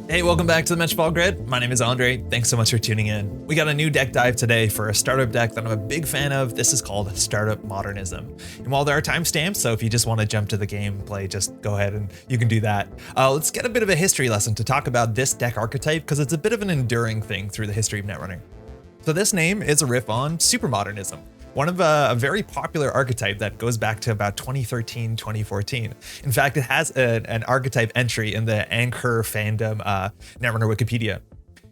Hey, welcome back to the Metropole Grid. My name is Andre. Thanks so much for tuning in. We got a new deck dive today for a startup deck that I'm a big fan of. This is called Startupmodernism. And while there are timestamps, so if you just want to jump to the gameplay, just go ahead and you can do that. Let's get a bit of a history lesson to talk about this deck archetype because it's a bit of an enduring thing through the history of Netrunner. So this name is a riff on Supermodernism, one of a very popular archetype that goes back to about 2013, 2014. In fact, it has an archetype entry in the Anchor fandom Netrunner Wikipedia.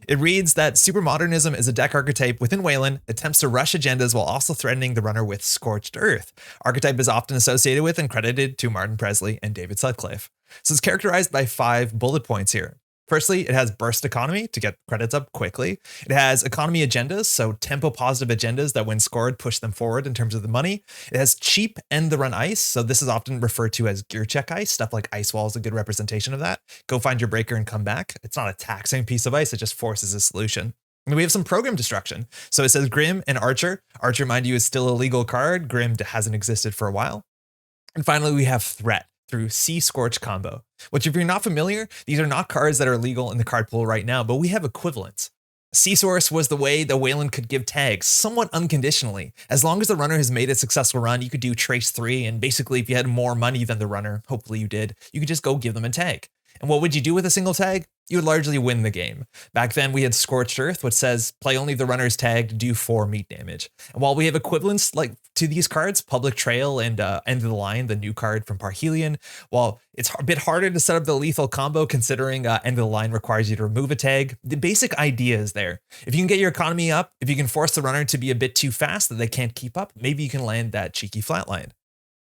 It reads that Supermodernism is a deck archetype within Weyland, attempts to rush agendas while also threatening the runner with Scorched Earth. Archetype is often associated with and credited to Martin Presley and David Sutcliffe. So it's characterized by 5 bullet points here. Firstly, it has burst economy to get credits up quickly. It has economy agendas, so tempo positive agendas that when scored push them forward in terms of the money. It has cheap end the run ice, so this is often referred to as gear check ice. Stuff like Ice Wall is a good representation of that. Go find your breaker and come back. It's not a taxing piece of ice, it just forces a solution. And we have some program destruction. So it says Grim and Archer. Archer, mind you, is still a legal card. Grim hasn't existed for a while. And finally, we have Threat through Scorched combo, which if you're not familiar, these are not cards that are legal in the card pool right now, but we have equivalents. Source was the way the Weyland could give tags somewhat unconditionally. As long as the runner has made a successful run, you could do Trace 3, and basically if you had more money than the runner, hopefully you did, you could just go give them a tag. And what would you do with a single tag? You would largely win the game. Back then we had Scorched Earth, which says play only if the runner is tagged, do 4 meat damage. And while we have equivalents like to these cards, Public Trail and End of the Line, the new card from Parhelion, while it's a bit harder to set up the lethal combo considering End of the Line requires you to remove a tag, the basic idea is there. If you can get your economy up, if you can force the runner to be a bit too fast that they can't keep up, maybe you can land that cheeky flatline.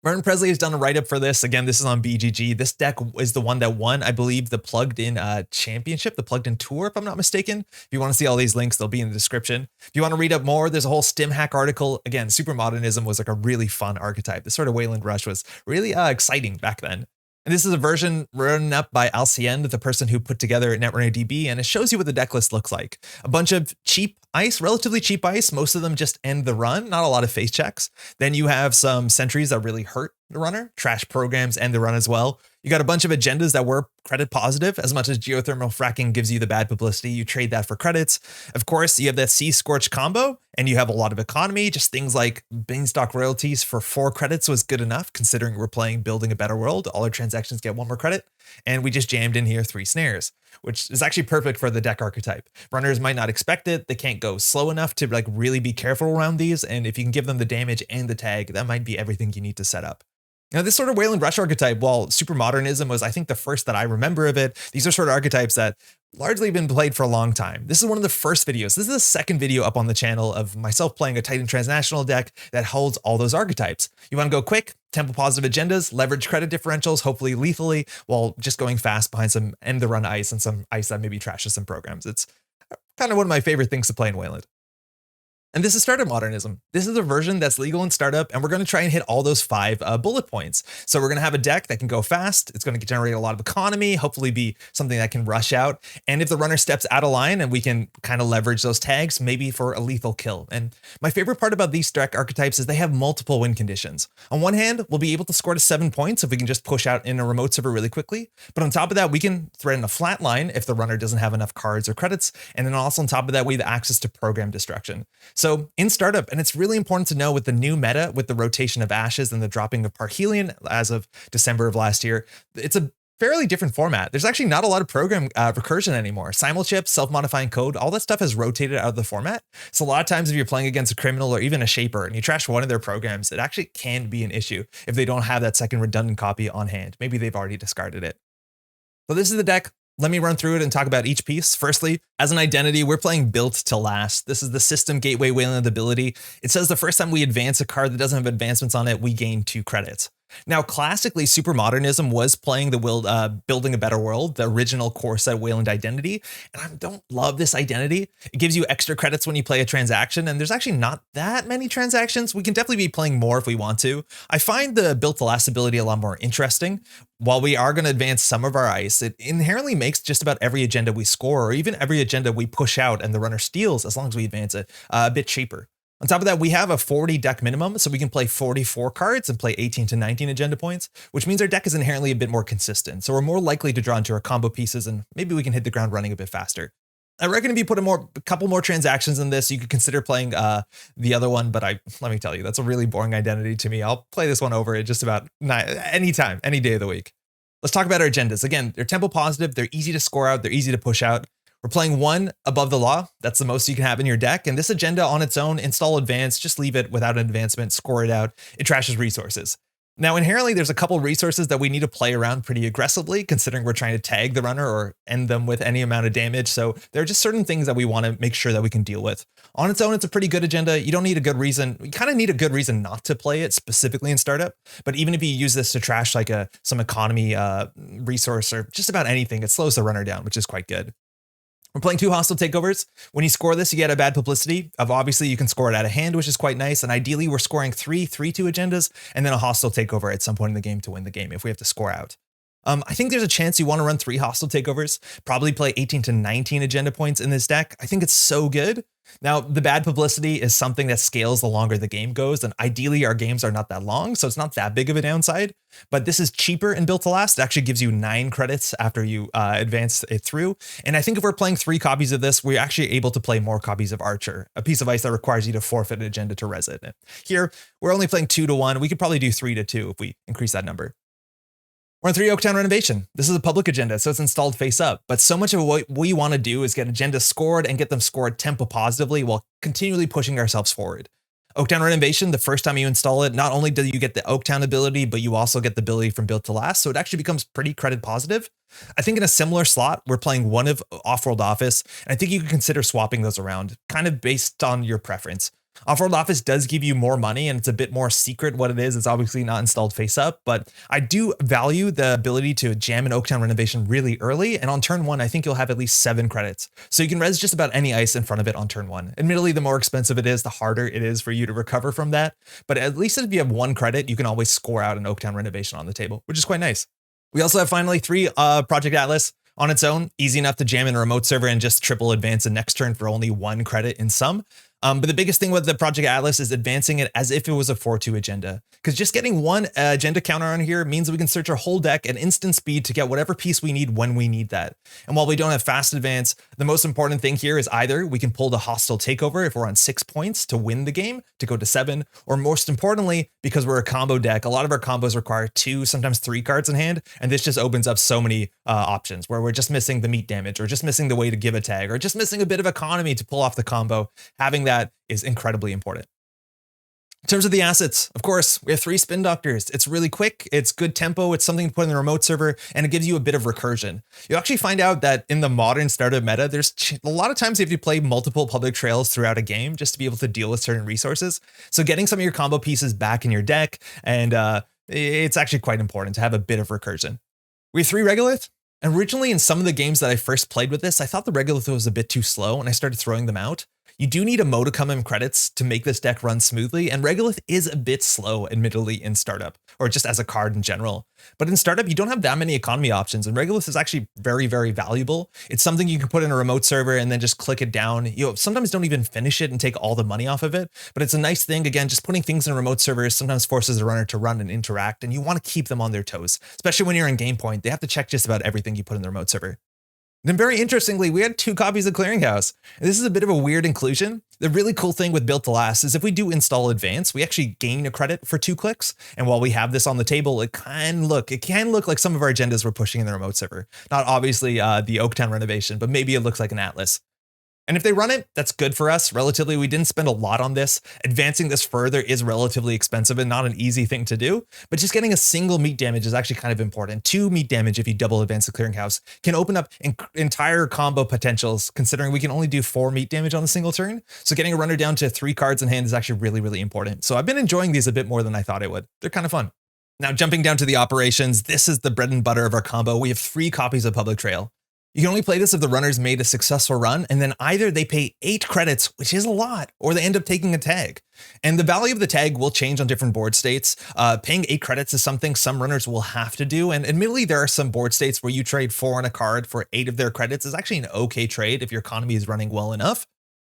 Martin Presley has done a write-up for this. Again, this is on BGG. This deck is the one that won, I believe, the plugged-in championship, the plugged-in tour, if I'm not mistaken. If you want to see all these links, they'll be in the description. If you want to read up more, there's a whole stim hack article. Again, Supermodernism was like a really fun archetype. This sort of Weyland rush was really exciting back then. And this is a version run up by Alcien, the person who put together Netrunner DB, and it shows you what the deck list looks like. A bunch of cheap ice, relatively cheap ice. Most of them just end the run, not a lot of face checks. Then you have some sentries that really hurt the runner, trash programs end the run as well. You got a bunch of agendas that were credit positive. As much as geothermal fracking gives you the bad publicity, you trade that for credits. Of course, you have that Scorched combo, and you have a lot of economy. Just things like Beanstalk royalties for 4 credits was good enough, considering we're playing Building a Better World. All our transactions get 1 more credit, and we just jammed in here 3 snares, which is actually perfect for the deck archetype. Runners might not expect it. They can't go slow enough to like really be careful around these, and if you can give them the damage and the tag, that might be everything you need to set up. Now, this sort of Weyland Rush archetype, while Supermodernism was, I think, the first that I remember of it, these are sort of archetypes that largely been played for a long time. This is one of the first videos. This is the second video up on the channel of myself playing a Titan Transnational deck that holds all those archetypes. You want to go quick, tempo positive agendas, leverage credit differentials, hopefully lethally, while just going fast behind some end the run ice and some ice that maybe trashes some programs. It's kind of one of my favorite things to play in Weyland. And this is Startupmodernism. This is a version that's legal in startup, and we're going to try and hit all those 5 bullet points. So we're going to have a deck that can go fast. It's going to generate a lot of economy, hopefully be something that can rush out. And if the runner steps out of line and we can kind of leverage those tags, maybe for a lethal kill. And my favorite part about these deck archetypes is they have multiple win conditions. On one hand, we'll be able to score to 7 points if we can just push out in a remote server really quickly. But on top of that, we can threaten a flatline if the runner doesn't have enough cards or credits. And then also on top of that, we have access to program destruction. So in startup, and it's really important to know with the new meta, with the rotation of Ashes and the dropping of Parhelion as of December of last year, it's a fairly different format. There's actually not a lot of program recursion anymore. Simulchip, self-modifying code, all that stuff has rotated out of the format. So a lot of times if you're playing against a criminal or even a shaper and you trash one of their programs, it actually can be an issue if they don't have that second redundant copy on hand. Maybe they've already discarded it. So this is the deck. Let me run through it and talk about each piece. Firstly, as an identity, we're playing Built to Last. This is the system gateway Weyland ability. It says the first time we advance a card that doesn't have advancements on it, we gain 2 credits. Now, classically, Supermodernism was playing the Building a Better World, the original core set Weyland identity, and I don't love this identity. It gives you extra credits when you play a transaction, and there's actually not that many transactions. We can definitely be playing more if we want to. I find the Built to Last ability a lot more interesting. While we are going to advance some of our ice, it inherently makes just about every agenda we score, or even every agenda we push out and the runner steals, as long as we advance it, a bit cheaper. On top of that, we have a 40 deck minimum, so we can play 44 cards and play 18 to 19 agenda points, which means our deck is inherently a bit more consistent. So we're more likely to draw into our combo pieces, and maybe we can hit the ground running a bit faster. I reckon if you put a couple more transactions in this, you could consider playing the other one, but let me tell you, that's a really boring identity to me. I'll play this one over at just about any time, any day of the week. Let's talk about our agendas. Again, they're tempo positive, they're easy to score out, they're easy to push out. We're playing one above the law. That's the most you can have in your deck. And this agenda on its own, install advance, just leave it without an advancement, score it out. It trashes resources. Now, inherently, there's a couple resources that we need to play around pretty aggressively, considering we're trying to tag the runner or end them with any amount of damage. So there are just certain things that we want to make sure that we can deal with. On its own, it's a pretty good agenda. You don't need a good reason. You kind of need a good reason not to play it specifically in startup. But even if you use this to trash like some economy resource or just about anything, it slows the runner down, which is quite good. We're playing 2 hostile takeovers. When you score this, you get a bad publicity of obviously you can score it out of hand, which is quite nice. And ideally we're scoring 3-3-2 agendas and then a hostile takeover at some point in the game to win the game if we have to score out. I think there's a chance you want to run 3 hostile takeovers, probably play 18 to 19 agenda points in this deck. I think it's so good. Now, the bad publicity is something that scales the longer the game goes, and ideally our games are not that long, so it's not that big of a downside, but this is cheaper in Built to Last. It actually gives you 9 credits after you advance it through, and I think if we're playing 3 copies of this, we're actually able to play more copies of Archer, a piece of ice that requires you to forfeit an agenda to res it. Here, we're only playing 2 to 1. We could probably do 3 to 2 if we increase that number. We're on 3 Oaktown Renovation. This is a public agenda, so it's installed face up. But so much of what we want to do is get agendas scored and get them scored tempo positively while continually pushing ourselves forward. Oaktown Renovation, the first time you install it, not only do you get the Oaktown ability, but you also get the ability from Built to Last, so it actually becomes pretty credit positive. I think in a similar slot, we're playing one of Off-World Office, and I think you can consider swapping those around, kind of based on your preference. Off-World Office does give you more money and it's a bit more secret what it is. It's obviously not installed face up, but I do value the ability to jam an Oaktown Renovation really early. And on turn 1, I think you'll have at least 7 credits. So you can res just about any ice in front of it on turn 1. Admittedly, the more expensive it is, the harder it is for you to recover from that. But at least if you have 1 credit, you can always score out an Oaktown Renovation on the table, which is quite nice. We also have finally 3 Project Atlas. On its own, easy enough to jam in a remote server and just triple advance the next turn for only 1 credit in sum. But the biggest thing with the Project Atlas is advancing it as if it was a 4-2 agenda. Because just getting 1 agenda counter on here means we can search our whole deck at instant speed to get whatever piece we need when we need that. And while we don't have fast advance, the most important thing here is either we can pull the hostile takeover if we're on 6 points to win the game, to go to 7, or most importantly, because we're a combo deck, a lot of our combos require 2, sometimes 3 cards in hand, and this just opens up so many options where we're just missing the meat damage, or just missing the way to give a tag, or just missing a bit of economy to pull off the combo. Having that is incredibly important. In terms of the assets, of course, we have 3 Spin Doctors. It's really quick, it's good tempo, it's something to put in the remote server, and it gives you a bit of recursion. You'll actually find out that in the modern startup meta, there's a lot of times you have to play multiple public trails throughout a game just to be able to deal with certain resources. So getting some of your combo pieces back in your deck, and it's actually quite important to have a bit of recursion. We have 3 Regolith. And originally in some of the games that I first played with this, I thought the Regolith was a bit too slow and I started throwing them out. You do need a modicum in credits to make this deck run smoothly, and Regolith is a bit slow, admittedly, in startup, or just as a card in general. But in startup, you don't have that many economy options, and Regolith is actually very, very valuable. It's something you can put in a remote server and then just click it down. You sometimes don't even finish it and take all the money off of it, but it's a nice thing. Again, just putting things in remote servers sometimes forces the runner to run and interact, and you want to keep them on their toes, especially when you're in game point. They have to check just about everything you put in the remote server. And very interestingly, we had 2 copies of Clearinghouse. And this is a bit of a weird inclusion. The really cool thing with Built to Last is if we do install advance, we actually gain a credit for 2 clicks. And while we have this on the table, it can look like some of our agendas we're pushing in the remote server. Not obviously the Oaktown Renovation, but maybe it looks like an Atlas. And if they run it, that's good for us. Relatively, we didn't spend a lot on this. Advancing this further is relatively expensive and not an easy thing to do, but just getting a single meat damage is actually kind of important. 2 meat damage if you double advance the Clearinghouse can open up entire combo potentials, considering we can only do 4 meat damage on a single turn. So getting a runner down to 3 cards in hand is actually really, really important. So I've been enjoying these a bit more than I thought I would. They're kind of fun. Now jumping down to the operations, this is the bread and butter of our combo. We have 3 copies of Public Trail. You can only play this if the runner's made a successful run, and then either they pay 8 credits, which is a lot, or they end up taking a tag. And the value of the tag will change on different board states. Paying 8 credits is something some runners will have to do, and admittedly there are some board states where you trade 4 on a card for 8 of their credits is actually an okay trade if your economy is running well enough.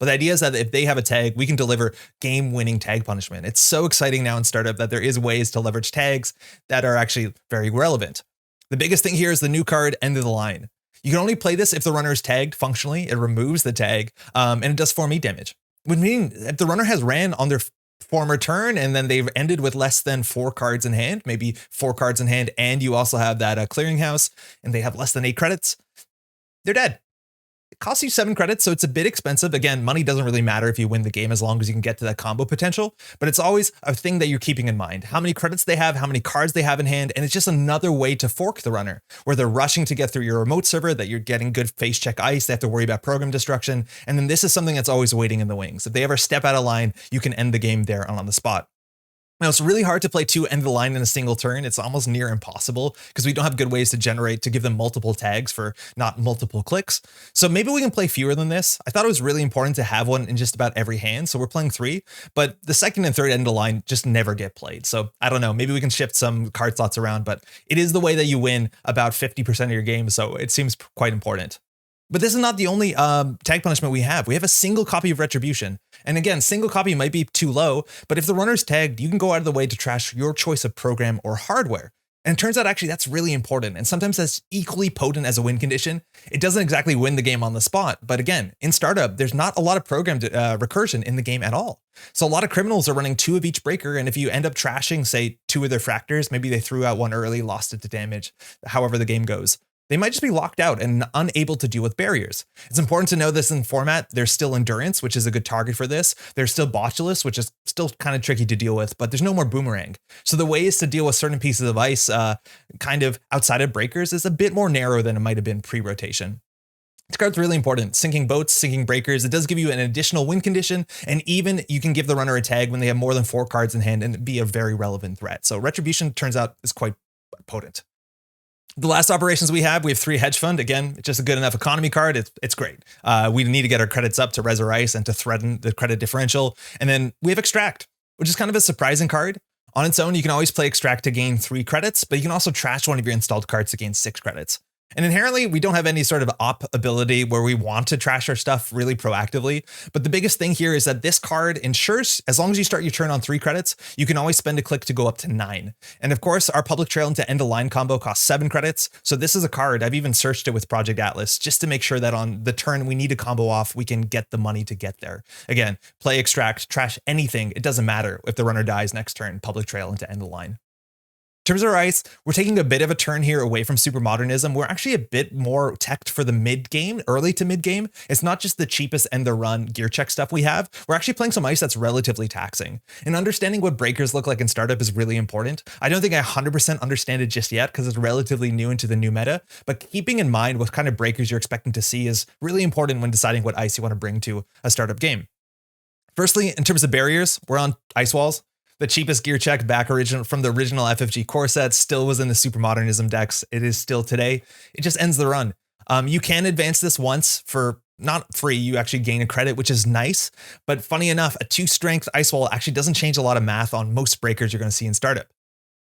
But the idea is that if they have a tag, we can deliver game-winning tag punishment. It's so exciting now in Startup that there is ways to leverage tags that are actually very relevant. The biggest thing here is the new card, End of the Line. You can only play this if the runner is tagged functionally. It removes the tag, and it does 4 damage. Which means if the runner has ran on their former turn and then they've ended with less than 4 cards in hand, maybe 4 cards in hand, and you also have that clearinghouse, and they have less than 8 credits, they're dead. It costs you 7 credits, so it's a bit expensive. Again, money doesn't really matter if you win the game as long as you can get to that combo potential, but it's always a thing that you're keeping in mind. How many credits they have, how many cards they have in hand, and it's just another way to fork the runner, where they're rushing to get through your remote server, that you're getting good face check ice, they have to worry about program destruction, and then this is something that's always waiting in the wings. If they ever step out of line, you can end the game there and on the spot. Now, it's really hard to play 2 End of the Line in a single turn. It's almost near impossible because we don't have good ways to give them multiple tags for not multiple clicks. So maybe we can play fewer than this. I thought it was really important to have one in just about every hand. So we're playing 3, but the second and third End of the Line just never get played. So I don't know, maybe we can shift some card slots around, but it is the way that you win about 50% of your game. So it seems quite important. But this is not the only tag punishment we have. We have a single copy of Retribution. And again, single copy might be too low, but if the runner's tagged, you can go out of the way to trash your choice of program or hardware. And it turns out actually that's really important, and sometimes that's equally potent as a win condition. It doesn't exactly win the game on the spot, but again, in Startup, there's not a lot of program recursion in the game at all. So a lot of criminals are running 2 of each breaker, and if you end up trashing, say, 2 of their fractors, maybe they threw out one early, lost it to damage, however the game goes, they might just be locked out and unable to deal with barriers. It's important to know this in format. There's still Endurance, which is a good target for this. There's still Botulus, which is still kind of tricky to deal with, but there's no more Boomerang. So the ways to deal with certain pieces of ice kind of outside of breakers is a bit more narrow than it might have been pre-rotation. This card's really important. Sinking boats, sinking breakers. It does give you an additional win condition, and even you can give the runner a tag when they have more than 4 cards in hand and be a very relevant threat. So Retribution turns out is quite potent. The last operations we have 3 Hedge Fund. Again, it's just a good enough economy card. It's great. We need to get our credits up to Res or Ice and to threaten the credit differential. And then we have Extract, which is kind of a surprising card. On its own, you can always play Extract to gain 3 credits, but you can also trash one of your installed cards to gain 6 credits. And inherently, we don't have any sort of op ability where we want to trash our stuff really proactively. But the biggest thing here is that this card ensures, as long as you start your turn on 3 credits, you can always spend a click to go up to 9. And of course, our Public Trail into End of Line combo costs 7 credits. So this is a card, I've even searched it with Project Atlas, just to make sure that on the turn we need to combo off, we can get the money to get there. Again, play Extract, trash anything. It doesn't matter if the runner dies next turn, Public Trail into End of Line. In terms of our ice, we're taking a bit of a turn here away from Supermodernism. We're actually a bit more teched for the mid game, early to mid game. It's not just the cheapest end the run gear check stuff we have. We're actually playing some ice that's relatively taxing. And understanding what breakers look like in Startup is really important. I don't think I 100% understand it just yet because it's relatively new into the new meta, but keeping in mind what kind of breakers you're expecting to see is really important when deciding what ice you want to bring to a Startup game. Firstly, in terms of barriers, we're on ice walls. The cheapest gear check back from the original FFG core set still was in the Supermodernism decks. It is still today. It just ends the run. You can advance this once for not free. You actually gain a credit, which is nice. But funny enough, a 2 strength ice wall actually doesn't change a lot of math on most breakers you're going to see in Startup.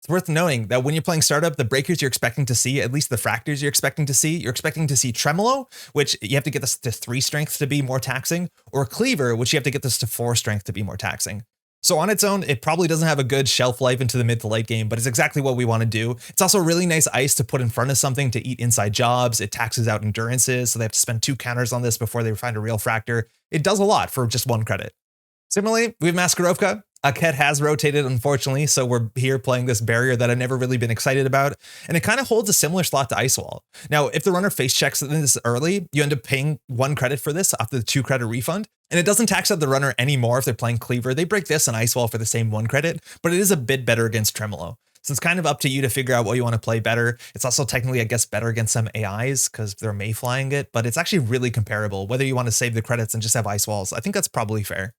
It's worth noting that when you're playing Startup, the breakers you're expecting to see, at least the fractors you're expecting to see Tremolo, which you have to get this to 3 strength to be more taxing, or Cleaver, which you have to get this to 4 strength to be more taxing. So on its own, it probably doesn't have a good shelf life into the mid to late game, but it's exactly what we want to do. It's also really nice ice to put in front of something to eat inside jobs. It taxes out endurances, so they have to spend 2 counters on this before they find a real fractor. It does a lot for just 1 credit. Similarly, we have Maskarovka. Akhet has rotated, unfortunately, so we're here playing this barrier that I've never really been excited about, and it kind of holds a similar slot to Ice Wall. Now, if the runner face checks this early, you end up paying 1 credit for this after the 2 credit refund, and it doesn't tax out the runner anymore if they're playing Cleaver. They break this and Ice Wall for the same 1 credit, but it is a bit better against Tremolo. So it's kind of up to you to figure out what you want to play better. It's also technically, I guess, better against some AIs because they're Mayflying it, but it's actually really comparable. Whether you want to save the credits and just have Ice Walls, I think that's probably fair.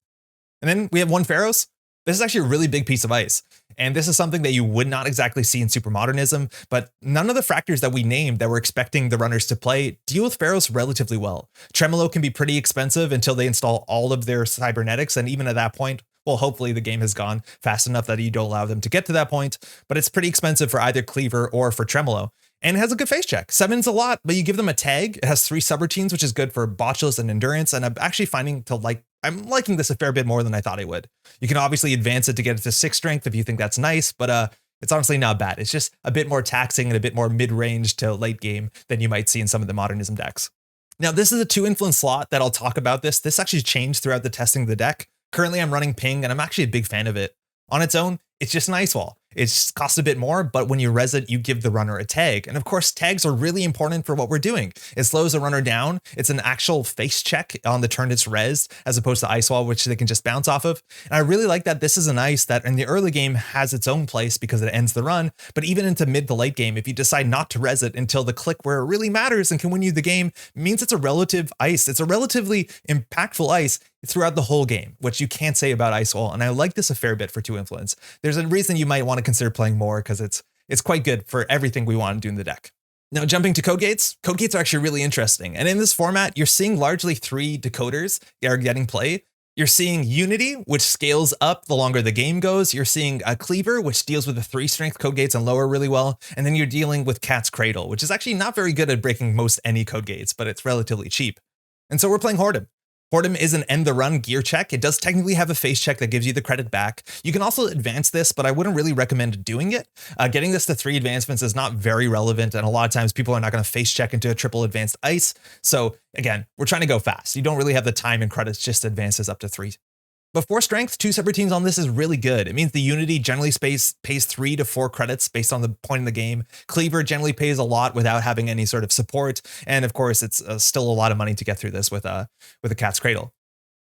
And then we have 1 Pharaohs. This is actually a really big piece of ice. And this is something that you would not exactly see in Supermodernism, but none of the fractors that we named that we're expecting the runners to play deal with Pharaohs relatively well. Tremolo can be pretty expensive until they install all of their cybernetics, and even at that point, well, hopefully the game has gone fast enough that you don't allow them to get to that point, but it's pretty expensive for either Cleaver or for Tremolo. And it has a good face check. 7's a lot, but you give them a tag. It has 3 subroutines, which is good for Botulus and Endurance. And I'm actually finding to like I'm liking this a fair bit more than I thought I would. You can obviously advance it to get it to 6 strength if you think that's nice, but it's honestly not bad. It's just a bit more taxing and a bit more mid-range to late game than you might see in some of the Modernism decks. Now, this is a 2 influence slot that I'll talk about this. This actually changed throughout the testing of the deck. Currently, I'm running Ping, and I'm actually a big fan of it. On its own, it's just an ice wall. It costs a bit more, but when you res it, you give the runner a tag. And of course, tags are really important for what we're doing. It slows the runner down. It's an actual face check on the turn it's resed, as opposed to ice wall, which they can just bounce off of. And I really like that this is an ice that in the early game has its own place because it ends the run. But even into mid to late game, if you decide not to res it until the click where it really matters and can win you the game, means it's a relative ice. It's a relatively impactful ice throughout the whole game, which you can't say about ice wall. And I like this a fair bit for 2 influence. There's a reason you might want to consider playing more because it's quite good for everything we want to do in the deck. Now, jumping to code gates are actually really interesting. And in this format, you're seeing largely 3 decoders are getting play. You're seeing Unity, which scales up the longer the game goes. You're seeing a Cleaver, which deals with the 3 strength code gates and lower really well. And then you're dealing with Cat's Cradle, which is actually not very good at breaking most any code gates, but it's relatively cheap. And so we're playing Hordem. Hordem is an end the run gear check. It does technically have a face check that gives you the credit back. You can also advance this, but I wouldn't really recommend doing it. Getting this to 3 advancements is not very relevant, and a lot of times people are not going to face check into a triple advanced ice. So again, we're trying to go fast. You don't really have the time and credits just to advance this up to 3. But 4 strength, 2 separate teams on this is really good. It means the Unity generally pays 3 to 4 credits based on the point in the game. Cleaver generally pays a lot without having any sort of support. And of course, it's still a lot of money to get through this with a Cat's Cradle.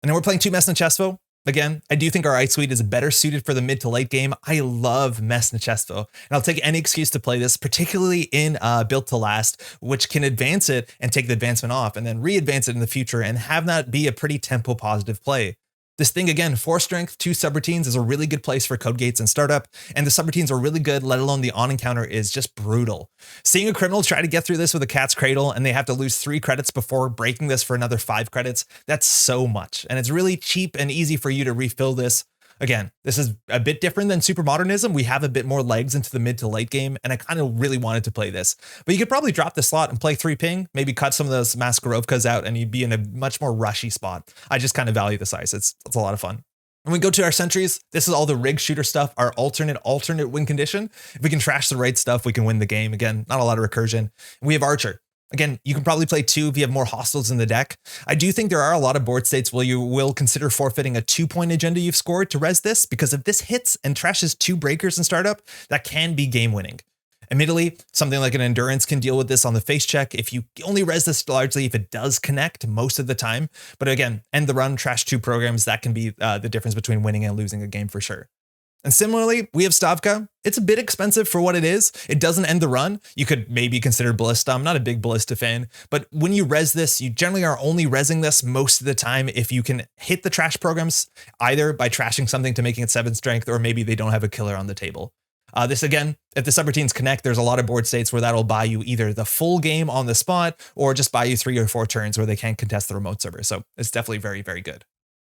And then we're playing 2 Mess Nachesvo. Again, I do think our ice suite is better suited for the mid to late game. I love Mess Nachesvo, and I'll take any excuse to play this, particularly in Built to Last, which can advance it and take the advancement off and then re-advance it in the future and have that be a pretty tempo positive play. This thing, again, 4 strength, 2 subroutines is a really good place for code gates and startup, and the subroutines are really good, let alone the on encounter is just brutal. Seeing a criminal try to get through this with a Cat's Cradle and they have to lose 3 credits before breaking this for another 5 credits, that's so much. And it's really cheap and easy for you to refill this. Again, this is a bit different than Supermodernism. We have a bit more legs into the mid to late game, and I kind of really wanted to play this. But you could probably drop the slot and play 3 ping, maybe cut some of those Maskarovkas out, and you'd be in a much more rushy spot. I just kind of value the size. It's a lot of fun. When we go to our sentries, this is all the rig shooter stuff, our alternate win condition. If we can trash the right stuff, we can win the game. Again, not a lot of recursion. We have Archer. Again, you can probably play 2 if you have more hostiles in the deck. I do think there are a lot of board states where you will consider forfeiting a 2-point agenda you've scored to res this, because if this hits and trashes 2 breakers in startup, that can be game winning. Admittedly, something like an endurance can deal with this on the face check if you only res this largely if it does connect most of the time. But again, end the run, trash 2 programs, that can be the difference between winning and losing a game for sure. And similarly, we have Stavka. It's a bit expensive for what it is. It doesn't end the run. You could maybe consider Ballista. I'm not a big Ballista fan, but when you res this, you generally are only resing this most of the time if you can hit the trash programs, either by trashing something to making it 7 strength, or maybe they don't have a killer on the table. This again, if the subroutines connect, there's a lot of board states where that'll buy you either the full game on the spot or just buy you 3 or 4 turns where they can't contest the remote server. So it's definitely very, very good.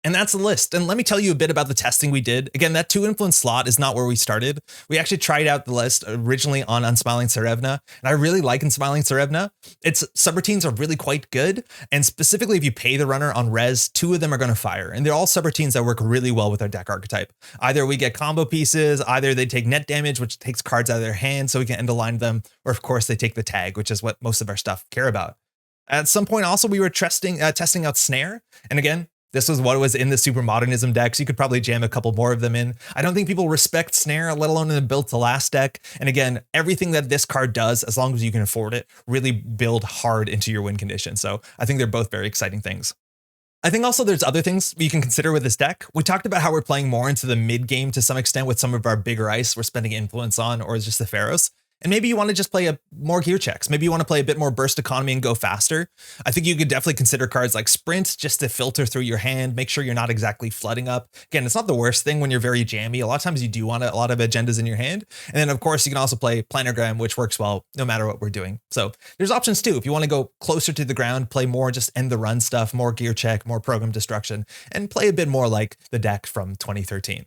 And that's the list. And let me tell you a bit about the testing we did. Again, that 2 influence slot is not where we started. We actually tried out the list originally on Unsmiling Tsarevna, and I really like Unsmiling Tsarevna. Its subroutines are really quite good. And specifically, if you pay the runner on res, 2 of them are going to fire. And they're all subroutines that work really well with our deck archetype. Either we get combo pieces, either they take net damage, which takes cards out of their hand so we can end align them, or of course they take the tag, which is what most of our stuff care about. At some point also, we were testing out Snare. And again, this was what was in the Supermodernism deck, so you could probably jam a couple more of them in. I don't think people respect Snare, let alone in the Built to Last deck. And again, everything that this card does, as long as you can afford it, really build hard into your win condition. So I think they're both very exciting things. I think also there's other things you can consider with this deck. We talked about how we're playing more into the mid game to some extent with some of our bigger ice we're spending influence on, or just the Pharaohs. And maybe you want to just play more gear checks. Maybe you want to play a bit more burst economy and go faster. I think you could definitely consider cards like Sprint just to filter through your hand, make sure you're not exactly flooding up. Again, it's not the worst thing when you're very jammy. A lot of times you do want a lot of agendas in your hand. And then of course you can also play Planogram, which works well no matter what we're doing. So there's options too. If you want to go closer to the ground, play more just end the run stuff, more gear check, more program destruction, and play a bit more like the deck from 2013.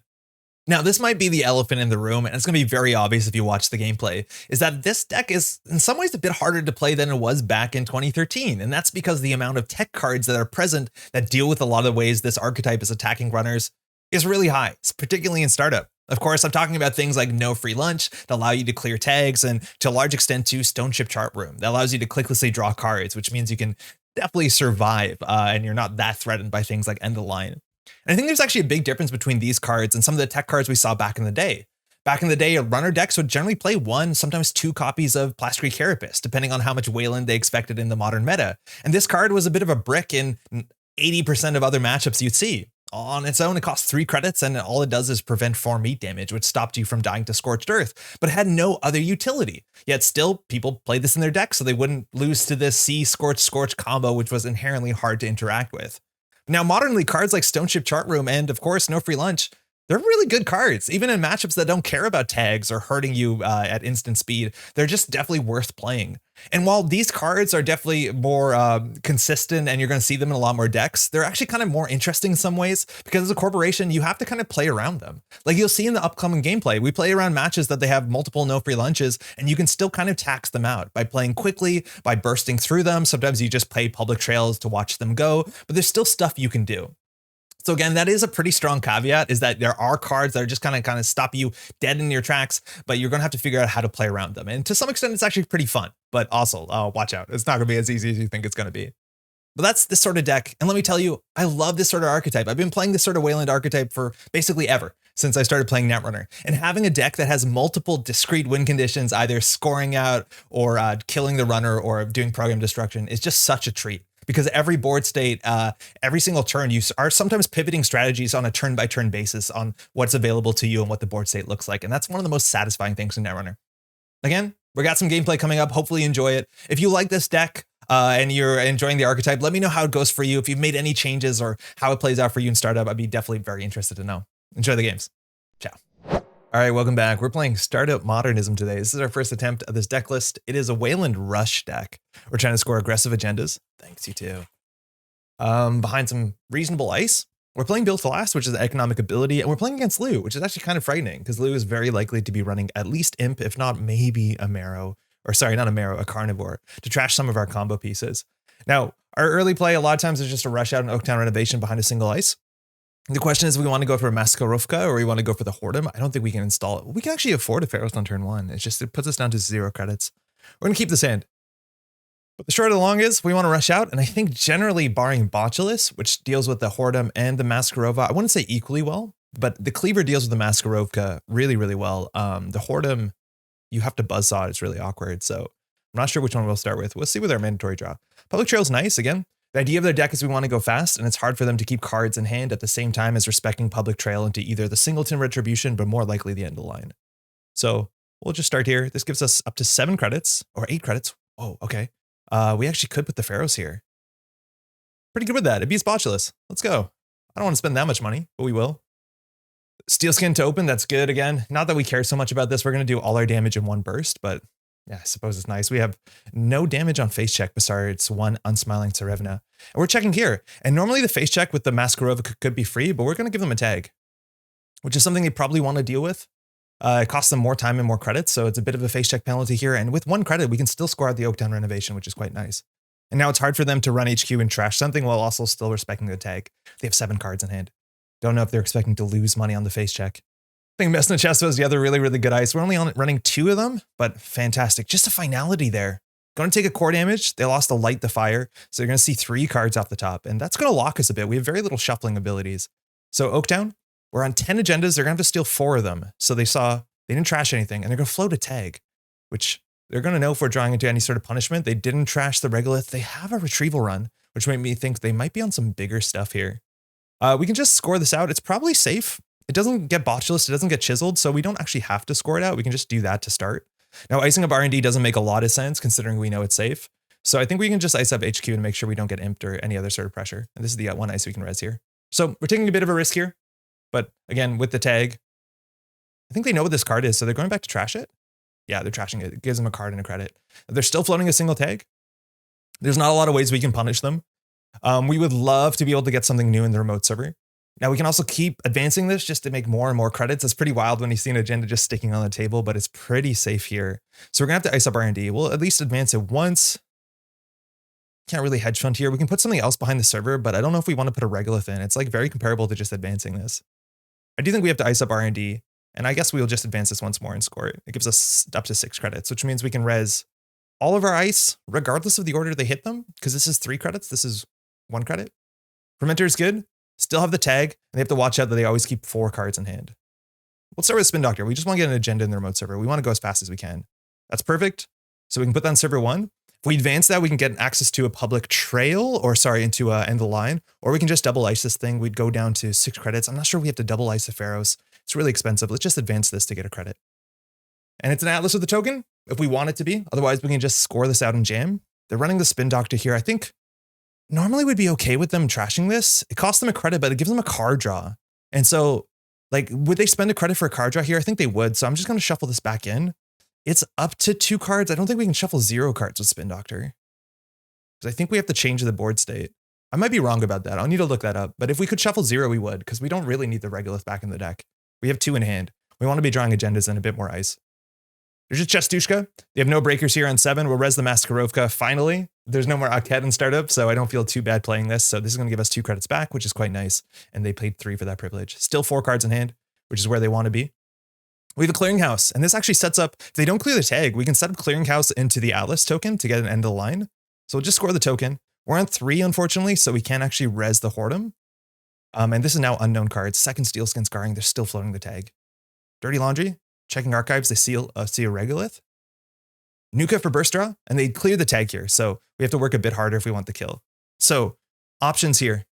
Now, this might be the elephant in the room, and it's going to be very obvious if you watch the gameplay, is that this deck is in some ways a bit harder to play than it was back in 2013. And that's because the amount of tech cards that are present that deal with a lot of the ways this archetype is attacking runners is really high, particularly in startup. Of course, I'm talking about things like no free lunch that allow you to clear tags, and to a large extent to Stone Chip Chart Room that allows you to clicklessly draw cards, which means you can definitely survive and you're not that threatened by things like End of Line. And I think there's actually a big difference between these cards and some of the tech cards we saw back in the day. Back in the day, runner decks would generally play one, sometimes two copies of Plasticky Carapace, depending on how much Weyland they expected in the modern meta. And this card was a bit of a brick in 80% of other matchups you'd see. On its own, it costs 3 credits, and all it does is prevent 4 meat damage, which stopped you from dying to Scorched Earth, but it had no other utility. Yet still, people played this in their deck so they wouldn't lose to this Scorch combo, which was inherently hard to interact with. Now, modernly, cards like Stone Chip Chart Room and, of course, No Free Lunch, they're really good cards. Even in matchups that don't care about tags or hurting you at instant speed, they're just definitely worth playing. And while these cards are definitely more consistent and you're going to see them in a lot more decks, they're actually kind of more interesting in some ways because as a corporation, you have to kind of play around them. Like you'll see in the upcoming gameplay, we play around matches that they have multiple no free lunches, and you can still kind of tax them out by playing quickly, by bursting through them. Sometimes you just play public trails to watch them go, but there's still stuff you can do. So again, that is a pretty strong caveat, is that there are cards that are just kind of stop you dead in your tracks, but you're going to have to figure out how to play around them. And to some extent, it's actually pretty fun, but also watch out. It's not going to be as easy as you think it's going to be. But that's this sort of deck. And let me tell you, I love this sort of archetype. I've been playing this sort of Weyland archetype for basically ever since I started playing Netrunner. And having a deck that has multiple discrete win conditions, either scoring out or killing the runner or doing program destruction, is just such a treat. Because every board state, every single turn, you are sometimes pivoting strategies on a turn-by-turn basis on what's available to you and what the board state looks like. And that's one of the most satisfying things in Netrunner. Again, we got some gameplay coming up. Hopefully you enjoy it. If you like this deck and you're enjoying the archetype, let me know how it goes for you. If you've made any changes or how it plays out for you in startup, I'd be definitely very interested to know. Enjoy the games. Ciao. All right, welcome back. We're playing Startupmodernism today. This is our first attempt at this deck list. It is a Weyland Rush deck. We're trying to score aggressive agendas. Thanks, you too. Behind some reasonable ice. We're playing Build Fast, which is the economic ability, and we're playing against Loup, which is actually kind of frightening because Loup is very likely to be running at least Imp, if not maybe a Marrow, or sorry, not a Marrow, a Carnivore, to trash some of our combo pieces. Now, our early play a lot of times is just a rush out an Oaktown Renovation behind a single ice. The question is, we want to go for a Maskarovka or we want to go for the Hordem. I don't think we can install it. We can actually afford a Pharaohs on turn 1. It's just, it puts us down to 0 credits. We're going to keep this hand. But the short of the long is we want to rush out. And I think generally barring Botulus, which deals with the Hordem and the Maskarova, I wouldn't say equally well, but the Cleaver deals with the Maskarovka really, really well. The Hordem, you have to buzzsaw. It's really awkward. So I'm not sure which one we'll start with. We'll see with our mandatory draw. Public Trail's nice. Again, the idea of their deck is we want to go fast, and it's hard for them to keep cards in hand at the same time as respecting Public Trail into either the Singleton Retribution, but more likely the End of Line. So we'll just start here. This gives us up to 7 credits, or 8 credits. Oh, okay. We actually could put the Pharaohs here. Pretty good with that. It beats Botulus. Let's go. I don't want to spend that much money, but we will. Steelskin to open, that's good. Again, not that we care so much about this. We're going to do all our damage in one burst, but yeah, I suppose it's nice. We have no damage on face check besides one unsmiling Tsarevna. And we're checking here. And normally the face check with the Maskarova could be free, but we're going to give them a tag, which is something they probably want to deal with. It costs them more time and more credits, so it's a bit of a face check penalty here. And with 1 credit, we can still score out the Oaktown Renovation, which is quite nice. And now it's hard for them to run HQ and trash something while also still respecting the tag. They have 7 cards in hand. Don't know if they're expecting to lose money on the face check. I think Messna Chest was the other really, really good ice. We're only running 2 of them, but fantastic. Just a finality there. Going to take a core damage. They lost the Light the Fire, so you're going to see 3 cards off the top, and that's going to lock us a bit. We have very little shuffling abilities. So Oaktown, we're on 10 agendas. They're going to have to steal 4 of them. So they didn't trash anything, and they're going to float a tag, which they're going to know if we're drawing into any sort of punishment. They didn't trash the Regolith. They have a retrieval run, which made me think they might be on some bigger stuff here. We can just score this out. It's probably safe. It doesn't get Botulus, it doesn't get chiseled, so we don't actually have to score it out. We can just do that to start. Now, icing up R&D doesn't make a lot of sense considering we know it's safe. So I think we can just ice up HQ to make sure we don't get imped or any other sort of pressure. And this is the 1 ice we can res here. So we're taking a bit of a risk here. But again, with the tag, I think they know what this card is, so they're going back to trash it. Yeah, they're trashing it. It gives them a card and a credit. They're still floating a single tag. There's not a lot of ways we can punish them. We would love to be able to get something new in the remote server. Now we can also keep advancing this just to make more and more credits. It's pretty wild when you see an agenda just sticking on the table, but it's pretty safe here. So we're gonna have to ice up R&D. We'll at least advance it once. Can't really hedge fund here. We can put something else behind the server, but I don't know if we want to put a regolith in. It's like very comparable to just advancing this. I do think we have to ice up R&D, and I guess we'll just advance this once more and score it. It gives us up to 6 credits, which means we can res all of our ice, regardless of the order they hit them, because this is 3 credits. This is 1 credit. Fermenter is good. Still have the tag, and they have to watch out that they always keep 4 cards in hand. Let's start with Spin Doctor. We just want to get an agenda in the remote server. We want to go as fast as we can. That's perfect. So we can put that on server 1. If we advance that, we can get access to a public trail, or sorry, into end of the line, or we can just double ice this thing. We'd go down to 6 credits. I'm not sure we have to double ice the Pharaohs. It's really expensive. Let's just advance this to get a credit. And it's an Atlas with a token, if we want it to be. Otherwise, we can just score this out and jam. They're running the Spin Doctor here. I think normally we'd be okay with them trashing this. It costs them a credit, but it gives them a card draw. And so, like, would they spend a credit for a card draw here? I think they would. So I'm just going to shuffle this back in. It's up to 2 cards. I don't think we can shuffle 0 cards with Spin Doctor, because I think we have to change the board state. I might be wrong about that. I'll need to look that up. But if we could shuffle 0, we would, because we don't really need the regolith back in the deck. We have 2 in hand. We want to be drawing agendas and a bit more ice. There's just Chestushka. They have no breakers here on 7. We'll res the Maskarovka finally. There's no more Octet in startup, so I don't feel too bad playing this. So this is going to give us 2 credits back, which is quite nice. And they played 3 for that privilege. Still 4 cards in hand, which is where they want to be. We have a clearinghouse, and this actually sets up, if they don't clear the tag, we can set up clearinghouse into the Atlas token to get an end of the line. So we'll just score the token. We're on 3, unfortunately, so we can't actually res the Whoredom. And this is now unknown cards. Second Steelskin Scarring, they're still floating the tag. Dirty Laundry, checking archives, they see a regolith. Nuka for burst draw, and they clear the tag here, so we have to work a bit harder if we want the kill. So, options here.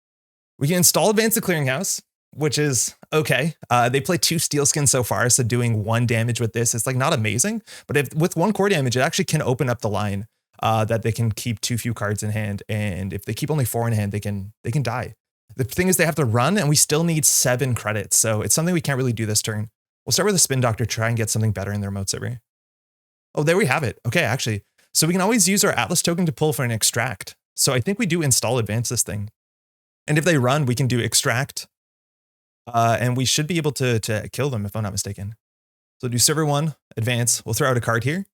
We can install Advance the Clearinghouse, which is okay. They play 2 Steelskins so far, so doing 1 damage with this, it's like not amazing, but if with 1 core damage, it actually can open up the line that they can keep too few cards in hand, and if they keep only 4 in hand, they can die. The thing is they have to run, and we still need 7 credits, so it's something we can't really do this turn. We'll start with a Spin Doctor, try and get something better in the remote server. Oh, there we have it. Okay, actually. So we can always use our Atlas token to pull for an extract. So I think we do install advance this thing. And if they run, we can do extract. And we should be able to kill them if I'm not mistaken. So do server 1, advance. We'll throw out a card here.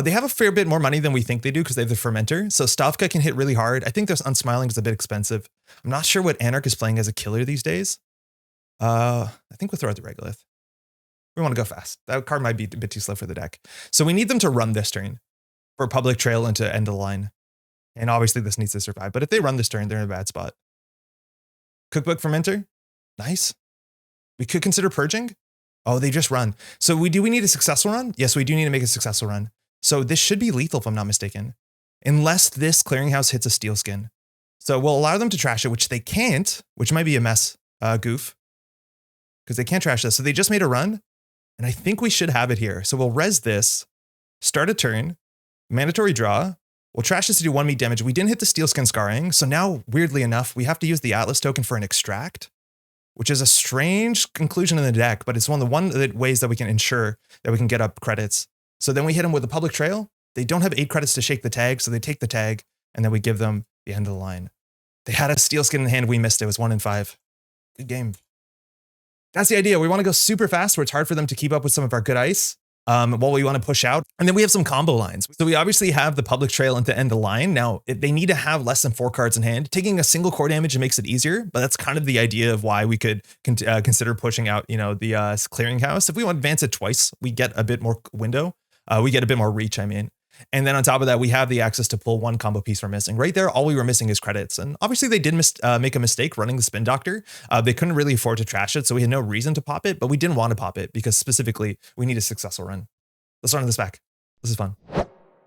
They have a fair bit more money than we think they do because they have the Fermenter. So Stavka can hit really hard. I think this Unsmiling is a bit expensive. I'm not sure what Anarch is playing as a killer these days. I think we'll throw out the Regolith. We want to go fast. That card might be a bit too slow for the deck. So we need them to run this turn for public trail and to end the line. And obviously this needs to survive. But if they run this turn, they're in a bad spot. Cookbook Fermenter. Nice. We could consider purging. Oh, they just run. So we need a successful run? Yes, we do need to make a successful run. So this should be lethal if I'm not mistaken. Unless this clearinghouse hits a steel skin. So we'll allow them to trash it, which they can't, which might be a mess goof. Because they can't trash this. So they just made a run. And I think we should have it here. So we'll res this, start a turn, mandatory draw. We'll trash this to do 1 meat damage. We didn't hit the steel skin scarring. So now, weirdly enough, we have to use the Atlas token for an extract, which is a strange conclusion in the deck, but it's one of the ways that we can ensure that we can get up credits. So then we hit them with a public trail. They don't have 8 credits to shake the tag, so they take the tag, and then we give them the end of the line. They had a steel skin in hand. We missed it. It was 1 in 5. Good game. That's the idea. We want to go super fast where it's hard for them to keep up with some of our good ice while we want to push out. And then we have some combo lines. So we obviously have the public trail and to end the line. Now, they need to have less than 4 cards in hand. Taking a single core damage makes it easier, but that's kind of the idea of why we could consider pushing out, the clearinghouse. If we want to advance it twice, we get a bit more window. We get a bit more reach, I mean. And then on top of that, we have the access to pull 1 combo piece we're missing. Right there, all we were missing is credits. And obviously they did make a mistake running the Spin Doctor. They couldn't really afford to trash it, so we had no reason to pop it, but we didn't want to pop it because specifically we need a successful run. Let's run this back. This is fun.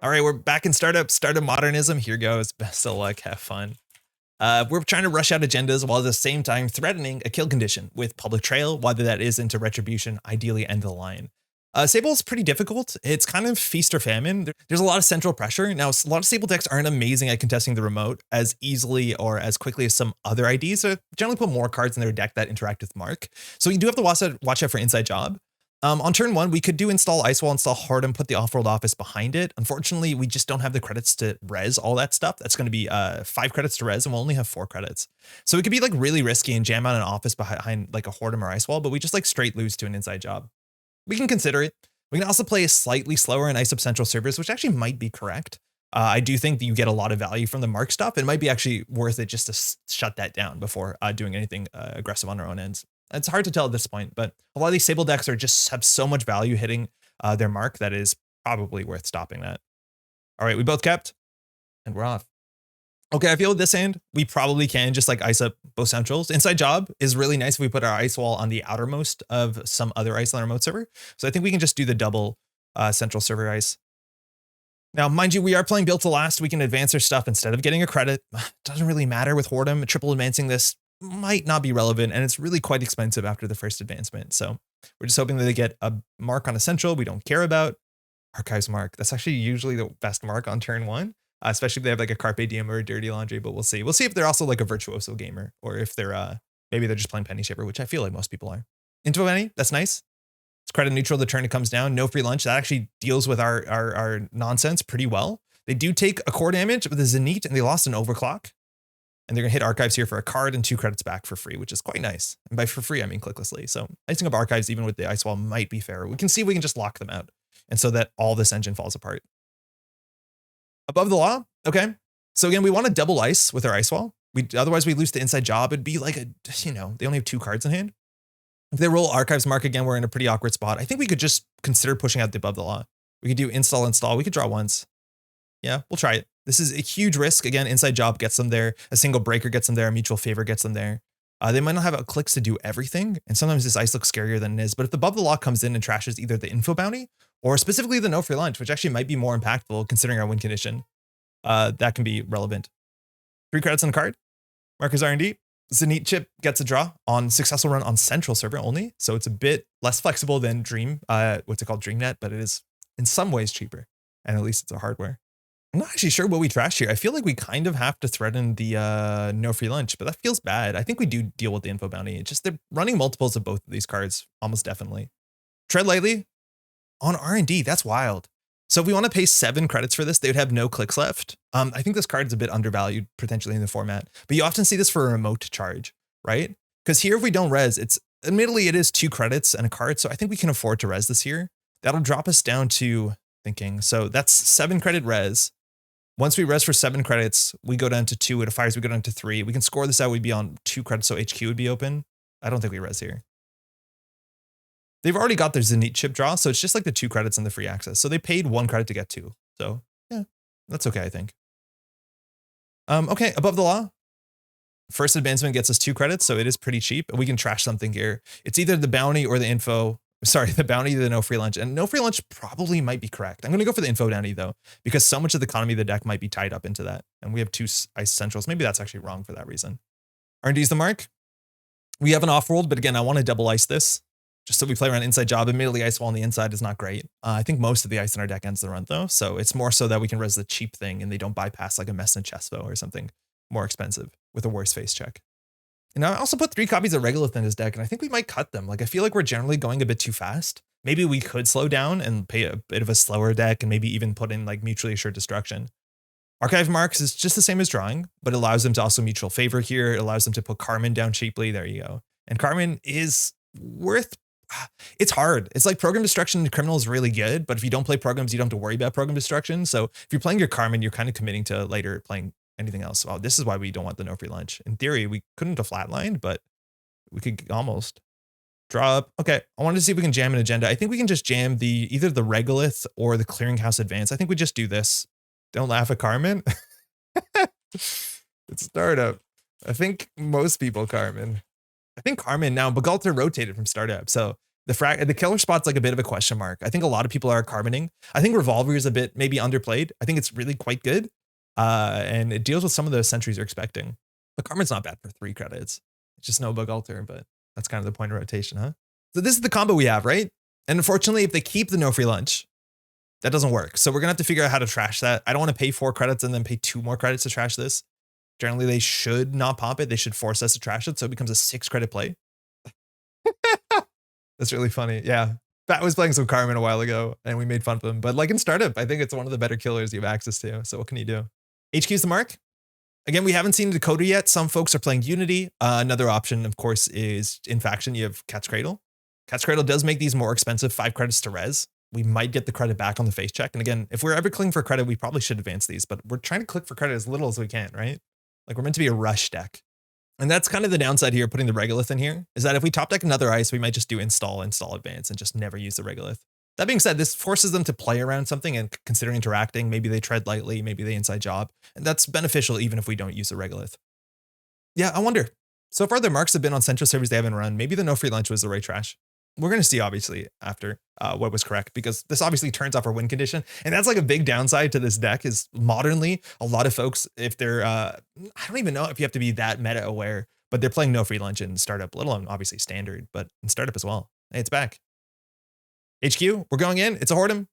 All right, we're back in Startupmodernism. Here goes. Best of luck. Have fun. We're trying to rush out agendas while at the same time threatening a kill condition with public trail, whether that is into retribution, ideally end the line. Sable is pretty difficult. It's kind of feast or famine. There's a lot of central pressure. Now, a lot of Sable decks aren't amazing at contesting the remote as easily or as quickly as some other IDs. So generally put more cards in their deck that interact with Mark. So you do have to watch out for inside job. On turn 1, we could do install Ice Wall, install Hard, and put the Offworld Office behind it. Unfortunately, we just don't have the credits to res all that stuff. That's going to be 5 credits to res, and we'll only have 4 credits. So it could be like really risky and jam out an office behind like a Hordem or Ice Wall, but we just like straight lose to an inside job. We can consider it. We can also play slightly slower and ice up central servers, which actually might be correct. I do think that you get a lot of value from the mark stuff. It might be actually worth it just to shut that down before doing anything aggressive on our own ends. It's hard to tell at this point, but a lot of these Sable decks are just have so much value hitting their mark that is probably worth stopping that. All right, we both kept, and we're off. Okay, I feel with this hand, we probably can just like ice up both centrals. Inside job is really nice if we put our ice wall on the outermost of some other ice on our remote server. So I think we can just do the double central server ice. Now, mind you, we are playing built to last. We can advance our stuff instead of getting a credit. Doesn't really matter with Hordem. Triple advancing this might not be relevant, and it's really quite expensive after the first advancement. So we're just hoping that they get a mark on a central we don't care about. Archives mark. That's actually usually the best mark on turn 1, especially if they have like a Carpe Diem or a Dirty Laundry, but we'll see. We'll see if they're also like a Virtuoso gamer, or if they're maybe they're just playing Penny Shaper, which I feel like most people are. Into Penny, that's nice. It's credit neutral the turn it comes down. No free lunch. That actually deals with our nonsense pretty well. They do take a core damage with a Zenith, and they lost an overclock. And they're going to hit archives here for a card and 2 credits back for free, which is quite nice. And by for free, I mean clicklessly. So icing up archives, even with the ice wall, might be fair. We can see if we can just lock them out. And so that all this engine falls apart. Above the law. Okay. So again, we want to double ice with our ice wall. Otherwise we lose the inside job. It'd be like they only have 2 cards in hand. If they roll archives mark again, we're in a pretty awkward spot. I think we could just consider pushing out the above the law. We could do install. We could draw once. Yeah, we'll try it. This is a huge risk. Again, inside job gets them there. A single breaker gets them there. A mutual favor gets them there. They might not have clicks to do everything. And sometimes this ice looks scarier than it is. But if the above the law comes in and trashes either the info bounty or specifically the no free lunch, which actually might be more impactful considering our win condition, that can be relevant. 3 credits on the card. Markers R&D. Zenith chip gets a draw on successful run on central server only. So it's a bit less flexible than Dream, what's it called, DreamNet, but it is in some ways cheaper. And at least it's a hardware. I'm not actually sure what we trash here. I feel like we kind of have to threaten the no free lunch, but that feels bad. I think we do deal with the info bounty. It's just they're running multiples of both of these cards, almost definitely. Tread lightly on R&D. That's wild. So if we want to pay 7 credits for this, they would have no clicks left. I think this card is a bit undervalued potentially in the format, but you often see this for a remote charge, right? Because here, if we don't res, admittedly, it is 2 credits and a card. So I think we can afford to res this here. That'll drop us down to thinking. So that's 7 credit res. Once we res for 7 credits, we go down to 2. It fires, we go down to 3. We can score this out. We'd be on 2 credits, so HQ would be open. I don't think we res here. They've already got their Zenith chip draw, so it's just like the 2 credits and the free access. So they paid 1 credit to get 2. So yeah, that's okay, I think. Okay, above the law. First advancement gets us 2 credits, so it is pretty cheap. We can trash something here. It's either the bounty or the info. Sorry, the bounty, the no free lunch. And no free lunch probably might be correct. I'm going to go for the info bounty, though, because so much of the economy of the deck might be tied up into that. And we have 2 ice centrals. Maybe that's actually wrong for that reason. R&D's the mark. We have an off-world, but again, I want to double ice this. Just so we play around inside job. Admittedly, ice wall on the inside is not great. I think most of the ice in our deck ends the run, though. So it's more so that we can res the cheap thing and they don't bypass like a Mess and Chesvo or something more expensive with a worse face check. And I also put 3 copies of Regolith in his deck, and I think we might cut them. Like, I feel like we're generally going a bit too fast. Maybe we could slow down and pay a bit of a slower deck and maybe even put in like mutually assured destruction. Archive marks is just the same as drawing, but it allows them to also mutual favor here. It allows them to put Carmen down cheaply. There you go. And Carmen is worth, it's hard. It's like program destruction in Criminal is really good, but if you don't play programs, you don't have to worry about program destruction. So if you're playing your Carmen, you're kind of committing to later playing anything else. Well, this is why we don't want the no free lunch. In theory, we couldn't have flatlined, but we could almost draw up. Okay, I wanted to see if we can jam an agenda. I think we can just jam either the Regolith or the Clearinghouse Advance. I think we just do this. Don't laugh at Carmen. It's startup. I think most people Carmen. I think Carmen now, Bagalter rotated from startup. So the killer spot's like a bit of a question mark. I think a lot of people are Carmening. I think Revolver is a bit maybe underplayed. I think it's really quite good. And it deals with some of the sentries you're expecting. But Carmen's not bad for 3 credits. It's just no Bagalter, but that's kind of the point of rotation, huh? So this is the combo we have, right? And unfortunately, if they keep the no free lunch, that doesn't work. So we're gonna have to figure out how to trash that. I don't want to pay 4 credits and then pay 2 more credits to trash this. Generally, they should not pop it. They should force us to trash it, so it becomes a 6 credit play. That's really funny. Yeah. Pat was playing some Carmen a while ago and we made fun of him. But like in Startup, I think it's one of the better killers you have access to. So what can you do? HQ's the mark. Again, we haven't seen Dakota yet. Some folks are playing Unity. Another option, of course, is in faction, you have Cat's Cradle. Cat's Cradle does make these more expensive, 5 credits to res. We might get the credit back on the face check. And again, if we're ever clicking for credit, we probably should advance these, but we're trying to click for credit as little as we can, right? Like we're meant to be a rush deck. And that's kind of the downside here, putting the Regolith in here, is that if we top deck another ice, we might just do install, advance, and just never use the Regolith. That being said, this forces them to play around something and consider interacting. Maybe they tread lightly, maybe they inside job. And that's beneficial even if we don't use the Regolith. Yeah, I wonder. So far, their marks have been on central servers they haven't run. Maybe the no free lunch was the right trash. We're going to see, obviously, after what was correct, because this obviously turns off our win condition. And that's like a big downside to this deck is modernly, a lot of folks, if they're, I don't even know if you have to be that meta aware, but they're playing no free lunch in Startup, let alone obviously standard, but in Startup as well. Hey, it's back. HQ, we're going in. It's a Hortum.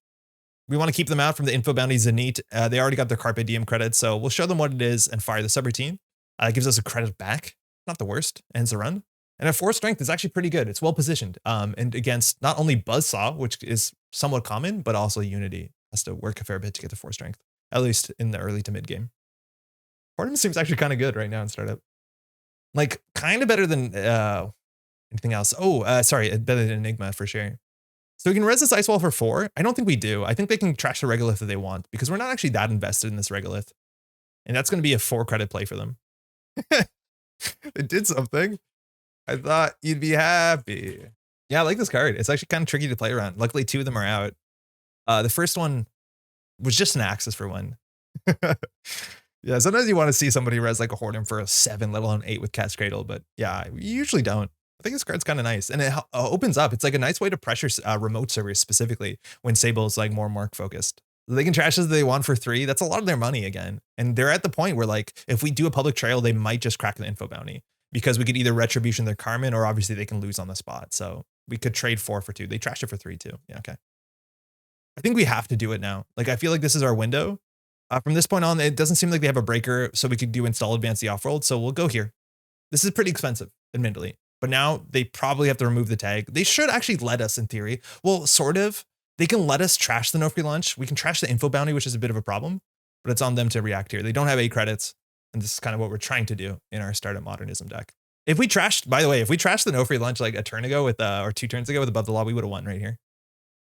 We want to keep them out from the info bounty Zenith. They already got their Carpe Diem credits, so we'll show them what it is and fire the subroutine. It gives us a credit back. Not the worst. Ends the run. And a 4 strength is actually pretty good. It's well positioned. And against not only Buzzsaw, which is somewhat common, but also Unity has to work a fair bit to get the 4 strength, at least in the early to mid game. Hortum seems actually kind of good right now in Startup. Like, kind of better than anything else. Oh, sorry, better than Enigma for sure. So we can res this Ice Wall for 4. I don't think we do. I think they can trash the Regolith if they want, because we're not actually that invested in this Regolith. And that's going to be a 4 credit play for them. It did something. I thought you'd be happy. Yeah, I like this card. It's actually kind of tricky to play around. Luckily, 2 of them are out. The first one was just an access for 1. Yeah, sometimes you want to see somebody res like a Hortum for a 7, let alone 8 with Cat's Cradle. But yeah, we usually don't. I think this card's kind of nice. And it opens up. It's like a nice way to pressure remote servers specifically when Sable is like more mark focused. They can trash as they want for 3. That's a lot of their money again. And they're at the point where like, if we do a public trail, they might just crack the info bounty because we could either retribution their Carmen or obviously they can lose on the spot. So we could trade 4 for 2. They trash it for 3 too. Yeah, okay. I think we have to do it now. Like, I feel like this is our window. From this point on, it doesn't seem like they have a breaker, so we could do install advance the off-world. So we'll go here. This is pretty expensive, admittedly. But now they probably have to remove the tag. They should actually let us in theory. Well, sort of. They can let us trash the no free lunch. We can trash the info bounty, which is a bit of a problem, but it's on them to react here. They don't have 8 credits. And this is kind of what we're trying to do in our Startup Modernism deck. If we trashed, by the way, if we trashed the no free lunch like a turn ago with, or 2 turns ago with Above the Law, we would have won right here.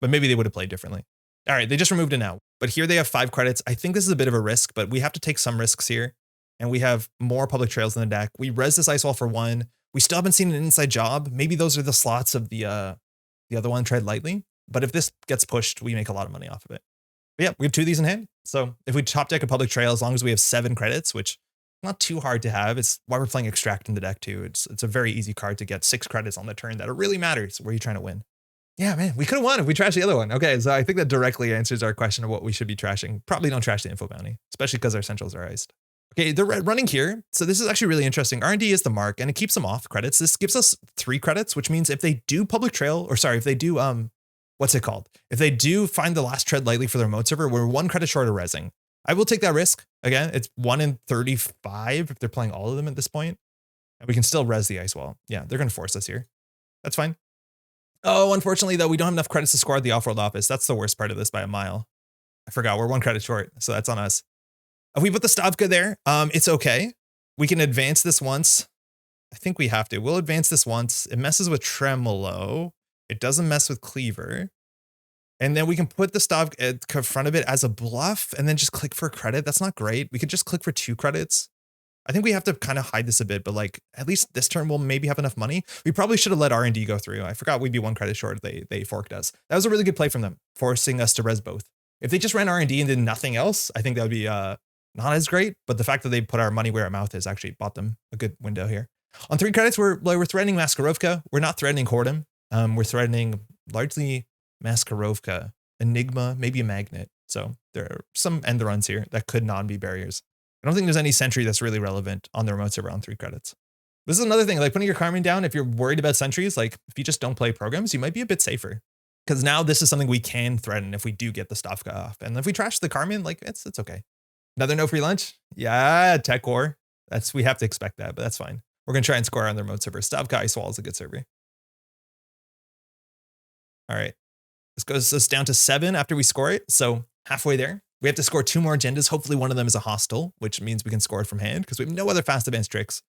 But maybe they would have played differently. All right, they just removed it now. But here they have 5 credits. I think this is a bit of a risk, but we have to take some risks here. And we have more public trails in the deck. We res this Ice Wall for 1. We still haven't seen an inside job. Maybe those are the slots of the other one, tread lightly. But if this gets pushed, we make a lot of money off of it. But yeah, we have 2 of these in hand. So if we top deck a public trail, as long as we have 7 credits, which is not too hard to have, it's why we're playing Extract in the deck too. It's a very easy card to get 6 credits on the turn that it really matters where you're trying to win. Yeah, man, we could have won if we trashed the other one. Okay, so I think that directly answers our question of what we should be trashing. Probably don't trash the info bounty, especially because our centrals are iced. Okay, they're running here. So this is actually really interesting. R&D is the mark, and it keeps them off credits. This gives us 3 credits, which means if they do public trail, or sorry, if they do, what's it called? If they do find the last tread lightly for their remote server, we're 1 credit short of resing. I will take that risk. Again, it's 1 in 35 if they're playing all of them at this point. And we can still res the Ice Wall. Yeah, they're going to force us here. That's fine. Oh, unfortunately, though, we don't have enough credits to score at the off-world office. That's the worst part of this by a mile. I forgot, we're 1 credit short, so that's on us. If we put the Stavka there, it's okay. We can advance this once. I think we have to. We'll advance this once. It messes with Tremolo. It doesn't mess with Cleaver. And then we can put the Stavka in front of it as a bluff and then just click for credit. That's not great. We could just click for 2 credits. I think we have to kind of hide this a bit, but like at least this turn we'll maybe have enough money. We probably should have let R&D go through. I forgot we'd be 1 credit short. They forked us. That was a really good play from them, forcing us to res both. If they just ran R&D and did nothing else, I think that would be not as great. But the fact that they put our money where our mouth is actually bought them a good window here. On 3 credits, we're threatening Maskarovka. We're not threatening Hortum. We're threatening largely Maskarovka, Enigma, maybe a Magnet. So there are some end runs here that could not be barriers. I don't think there's any sentry that's really relevant on the remote server on 3 credits. This is another thing, like putting your Carmen down, if you're worried about sentries, like if you just don't play programs, you might be a bit safer. Because now this is something we can threaten if we do get the Stavka off. And if we trash the Carmen, like it's okay. Another no free lunch? Yeah, Tech War. We have to expect that, but that's fine. We're going to try and score on the remote server. Stavka Ice Wall is a good server. All right. This goes us down to 7 after we score it. So halfway there. We have to score 2 more agendas. Hopefully one of them is a hostile, which means we can score it from hand because we have no other fast advanced tricks.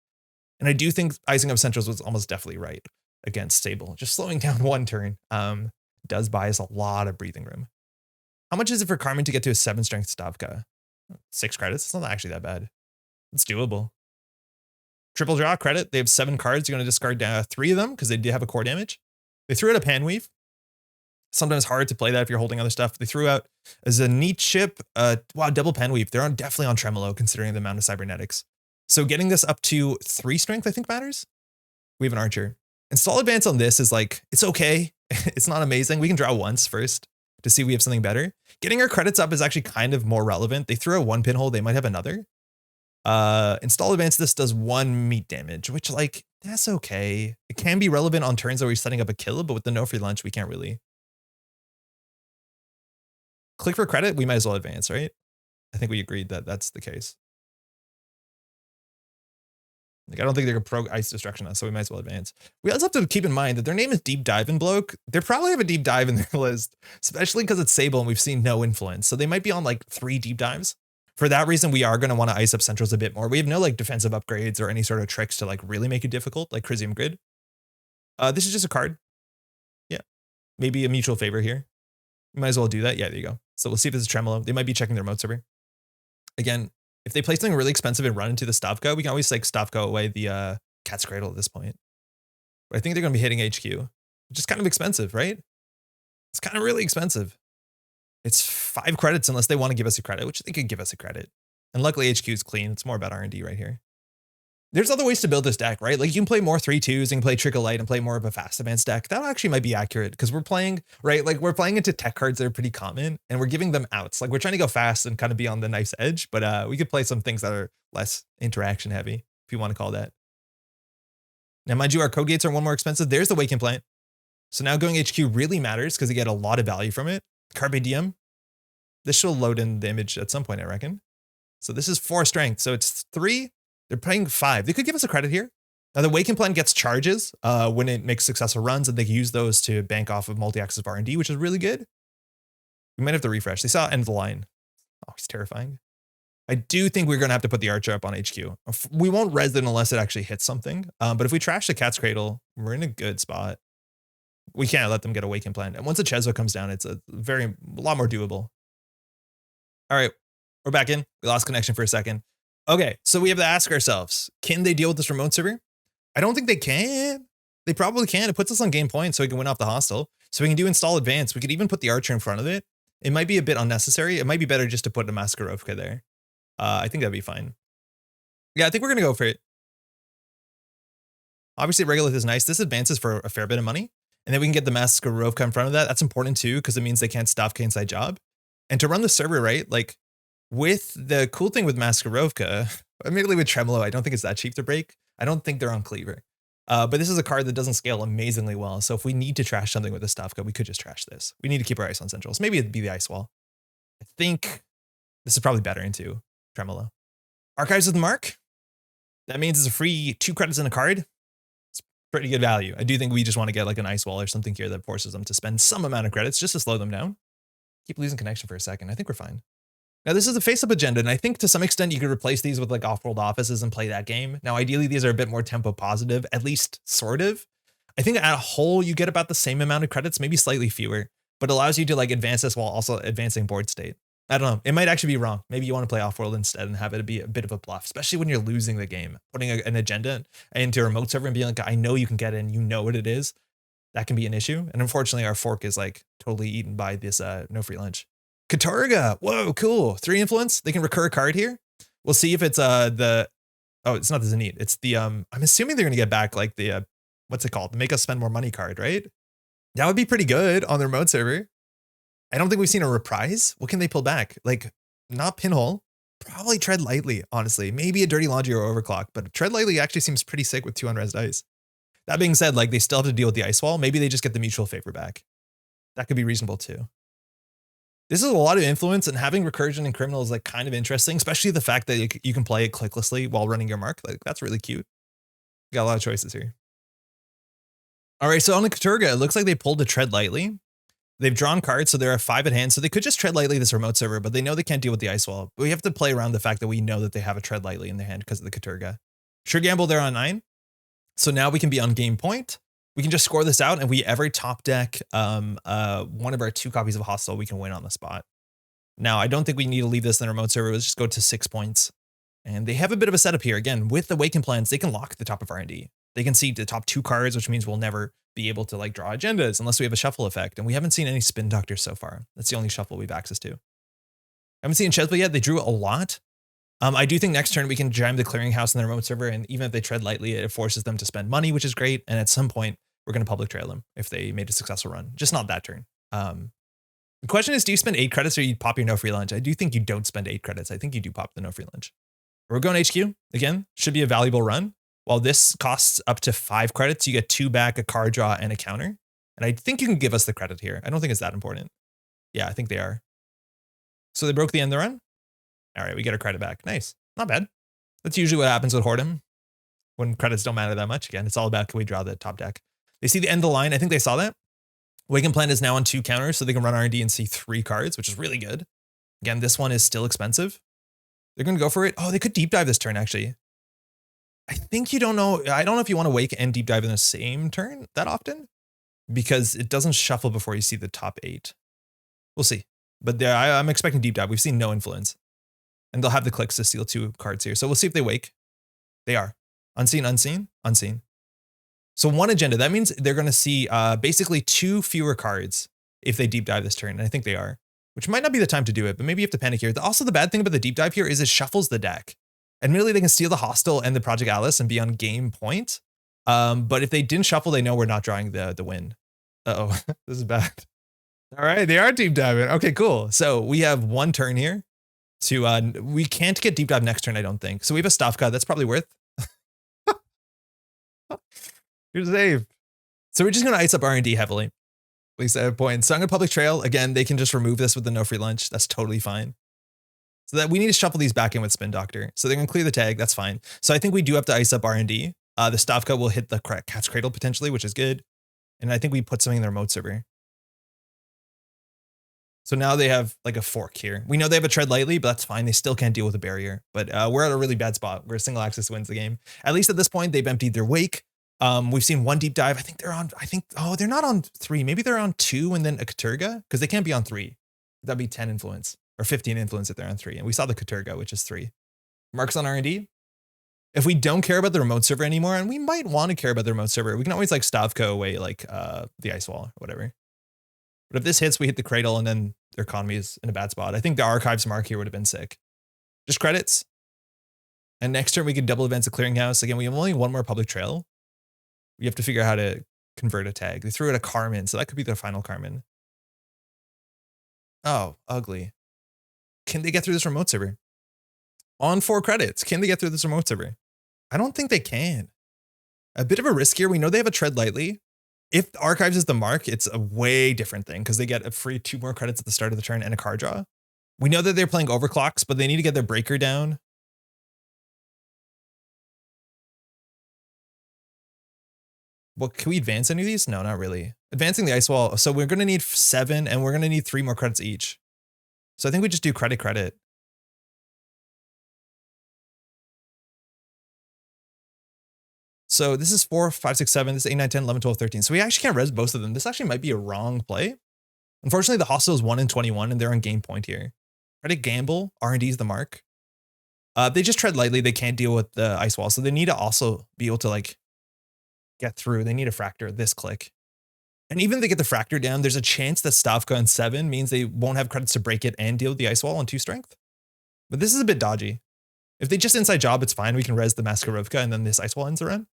And I do think icing up centrals was almost definitely right against Sable. Just slowing down 1 turn does buy us a lot of breathing room. How much is it for Carmen to get to a 7 strength Stavka? 6 credits. It's not actually that bad. It's doable. Triple draw credit. They have 7 cards. You're going to discard 3 of them because they do have a core damage. They threw out a Panweave. Sometimes hard to play that if you're holding other stuff. They threw out a Zenith chip. Wow, double Panweave. They're definitely on Tremolo considering the amount of cybernetics. So getting this up to 3 strength, I think matters. We have an archer. Install advance on this is like, it's okay. It's not amazing. We can draw once first to see we have something better. Getting our credits up is actually kind of more relevant. They threw a 1 pinhole. They might have another. Install advance. This does 1 meat damage, which like, that's okay. It can be relevant on turns where we're setting up a kill, but with the no free lunch, we can't really. Click for credit, we might as well advance, right? I think we agreed that that's the case. Like, I don't think they're going to pro ice destruction us, so we might as well advance. We also have to keep in mind that their name is Deep Dive and Bloke. They probably have a deep dive in their list, especially because it's Sable and we've seen no influence. So they might be on like 3 deep dives. For that reason, we are going to want to ice up centrals a bit more. We have no like defensive upgrades or any sort of tricks to like really make it difficult, like Chrysium Grid. This is just a card. Yeah, maybe a mutual favor here. We might as well do that. Yeah, there you go. So we'll see if this is Tremolo. They might be checking their remote server. Again, if they play something really expensive and run into the Stavka, we can always like Stavka away the Cat's Cradle at this point. But I think they're going to be hitting HQ, which is kind of expensive, right? It's kind of really expensive. It's 5 credits unless they want to give us a credit, which they could give us a credit. And luckily HQ is clean. It's more about R&D right here. There's other ways to build this deck, right? Like you can play more 3/2s and play Trickle Light and play more of a fast advanced deck. That actually might be accurate because we're playing, right? Like we're playing into tech cards that are pretty common and we're giving them outs. Like we're trying to go fast and kind of be on the nice edge, but we could play some things that are less interaction heavy, if you want to call that. Now, mind you, our code gates are 1 more expensive. There's the Waken Plant. So now going HQ really matters because you get a lot of value from it. Carpe Diem. This should load in the image at some point, I reckon. So this is 4 strength. So it's 3. They're paying 5. They could give us a credit here. Now the Waken Plan gets charges when it makes successful runs, and they use those to bank off of multi-axis R&D, which is really good. We might have to refresh. They saw end of the line. Oh, he's terrifying. I do think we're going to have to put the Archer up on HQ. We won't res it unless it actually hits something. But if we trash the Cat's Cradle, we're in a good spot. We can't let them get a Waken Plan. And once the Chezo comes down, it's a lot more doable. All right, we're back in. We lost connection for a second. Okay, so we have to ask ourselves, can they deal with this remote server? I don't think they can. They probably can. It puts us on game points so we can win off the hostile. So we can do install advance. We could even put the Archer in front of it. It might be a bit unnecessary. It might be better just to put a Maskarovka there. I think that'd be fine. Yeah, I think we're going to go for it. Obviously, Regolith is nice. This advances for a fair bit of money. And then we can get the Maskarovka in front of that. That's important too, because it means they can't stop K inside job. And to run the server, right? Like, with the cool thing with Maskarovka, admittedly with Tremolo, I don't think it's that cheap to break. I don't think they're on Cleaver. But this is a card that doesn't scale amazingly well. So if we need to trash something with a Stavka, we could just trash this. We need to keep our ice on centrals. Maybe it'd be the ice wall. I think this is probably better into Tremolo. Archives with Mark. That means it's a free 2 credits in a card. It's pretty good value. I do think we just want to get like an ice wall or something here that forces them to spend some amount of credits just to slow them down. Keep losing connection for a second. I think we're fine. Now, this is a face-up agenda, and I think to some extent you could replace these with like off-world offices and play that game. Now, ideally, these are a bit more tempo positive, at least sort of. I think at a whole, you get about the same amount of credits, maybe slightly fewer, but allows you to like advance this while also advancing board state. I don't know. It might actually be wrong. Maybe you want to play off-world instead and have it be a bit of a bluff, especially when you're losing the game. Putting an agenda into a remote server and being like, I know you can get in, you know what it is. That can be an issue. And unfortunately, our fork is like totally eaten by this no free lunch. Katarga, whoa, cool. 3 influence. They can recur a card here. We'll see if it's it's not the Zenith. It's the I'm assuming they're gonna get back like the what's it called? The make us spend more money card, right? That would be pretty good on the remote server. I don't think we've seen a reprise. What can they pull back? Like not Pinhole. Probably Tread Lightly, honestly. Maybe a Dirty Laundry or Overclock, but Tread Lightly actually seems pretty sick with 2 unresed ice. That being said, like they still have to deal with the ice wall. Maybe they just get the mutual favor back. That could be reasonable too. This is a lot of influence, and having recursion and criminal is like kind of interesting, especially the fact that you can play it clicklessly while running your mark. Like that's really cute. Got a lot of choices here. All right, so on the Katurga, it looks like they pulled a Tread Lightly. They've drawn cards, so there are 5 at hand, so they could just tread lightly this remote server, but they know they can't deal with the Ice Wall. But we have to play around the fact that we know that they have a tread lightly in their hand because of the Katurga. Sure gamble, they're on 9. So now we can be on game point. We can just score this out, and we ever top deck one of our 2 copies of Hostile, we can win on the spot. Now, I don't think we need to leave this in the remote server. Let's just go to 6 points. And they have a bit of a setup here. Again, with the Awaken plans, they can lock the top of R&D. They can see the top 2 cards, which means we'll never be able to like draw agendas unless we have a shuffle effect. And we haven't seen any spin doctors so far. That's the only shuffle we've access to. I haven't seen Chesba yet. They drew a lot. I do think next turn we can jam the clearinghouse in the remote server, and even if they tread lightly, it forces them to spend money, which is great. And at some point, we're going to public trail them if they made a successful run. Just not that turn. The question is, do you spend 8 credits or you pop your no free lunch? I do think you don't spend 8 credits. I think you do pop the no free lunch. We're going HQ again. Should be a valuable run. While this costs up to 5 credits, you get 2 back, a card draw, and a counter. And I think you can give us the credit here. I don't think it's that important. Yeah, I think they are. So they broke the end of the run. All right, we get our credit back. Nice. Not bad. That's usually what happens with Whoredom when credits don't matter that much. Again, it's all about can we draw the top deck. They see the end of the line. I think they saw that. Awaken Plan is now on 2 counters, so they can run R&D and see 3 cards, which is really good. Again, this one is still expensive. They're going to go for it. Oh, they could deep dive this turn, actually. I think you don't know. I don't know if you want to wake and deep dive in the same turn that often, because it doesn't shuffle before you see the top 8. We'll see. But I'm expecting deep dive. We've seen no influence. And they'll have the clicks to steal 2 cards here. So we'll see if they wake. They are. Unseen, unseen, unseen. So 1 agenda. That means they're going to see basically 2 fewer cards if they deep dive this turn. And I think they are, which might not be the time to do it, but maybe you have to panic here. Also, the bad thing about the deep dive here is it shuffles the deck. Admittedly, they can steal the Hostile and the Project Alice and be on game point. But if they didn't shuffle, they know we're not drawing the win. Uh-oh, this is bad. All right, they are deep diving. Okay, cool. So we have 1 turn here. We can't get deep dive next turn, I don't think. So we have a Stavka. That's probably worth. You're safe. So we're just going to ice up R&D heavily. At least at a point. So I'm going to public trail. Again, they can just remove this with the no free lunch. That's totally fine. So that we need to shuffle these back in with Spin Doctor. So they're going to clear the tag. That's fine. So I think we do have to ice up R&D. The Stavka will hit the Cat's Cradle potentially, which is good. And I think we put something in the remote server. So now they have like a fork here. We know they have a tread lightly, but that's fine. They still can't deal with a barrier. But we're at a really bad spot where single access wins the game. At least at this point, they've emptied their wake. We've seen 1 deep dive. I think they're on, oh, they're not on 3. Maybe they're on 2 and then a Katurga, because they can't be on 3. That'd be 10 influence or 15 influence if they're on 3. And we saw the Katurga, which is 3. Marks on R&D. If we don't care about the remote server anymore, and we might want to care about the remote server, we can always like Stavka away like the Ice Wall or whatever. But if this hits, we hit the Cradle and then their economy is in a bad spot. I think the Archives mark here would have been sick. Just credits. And next turn we could double advance the clearinghouse. Again, we have only 1 more public trail. We have to figure out how to convert a tag. They threw it a Carmen, so that could be their final Carmen. Oh, ugly. Can they get through this remote server? On 4 credits, can they get through this remote server? I don't think they can. A bit of a risk here. We know they have a tread lightly. If Archives is the mark, it's a way different thing because they get a free 2 more credits at the start of the turn and a card draw. We know that they're playing overclocks, but they need to get their breaker down. Well, can we advance any of these? No, not really. Advancing the Ice Wall. So we're going to need 7 and we're going to need 3 more credits each. So I think we just do credit. So this is 4, 5, 6, 7. This is 8, 9, 10, 11, 12, 13. So we actually can't res both of them. This actually might be a wrong play. Unfortunately, the Hostile is 1 in 21 and they're on game point here. Credit gamble. R&D is the mark. They just tread lightly. They can't deal with the Ice Wall. So they need to also be able to like get through. They need a Fractor this click. And even if they get the Fractor down, there's a chance that Stavka on 7 means they won't have credits to break it and deal with the Ice Wall on 2 strength. But this is a bit dodgy. If they just inside job, it's fine. We can res the Maskarovka and then this Ice Wall ends the run.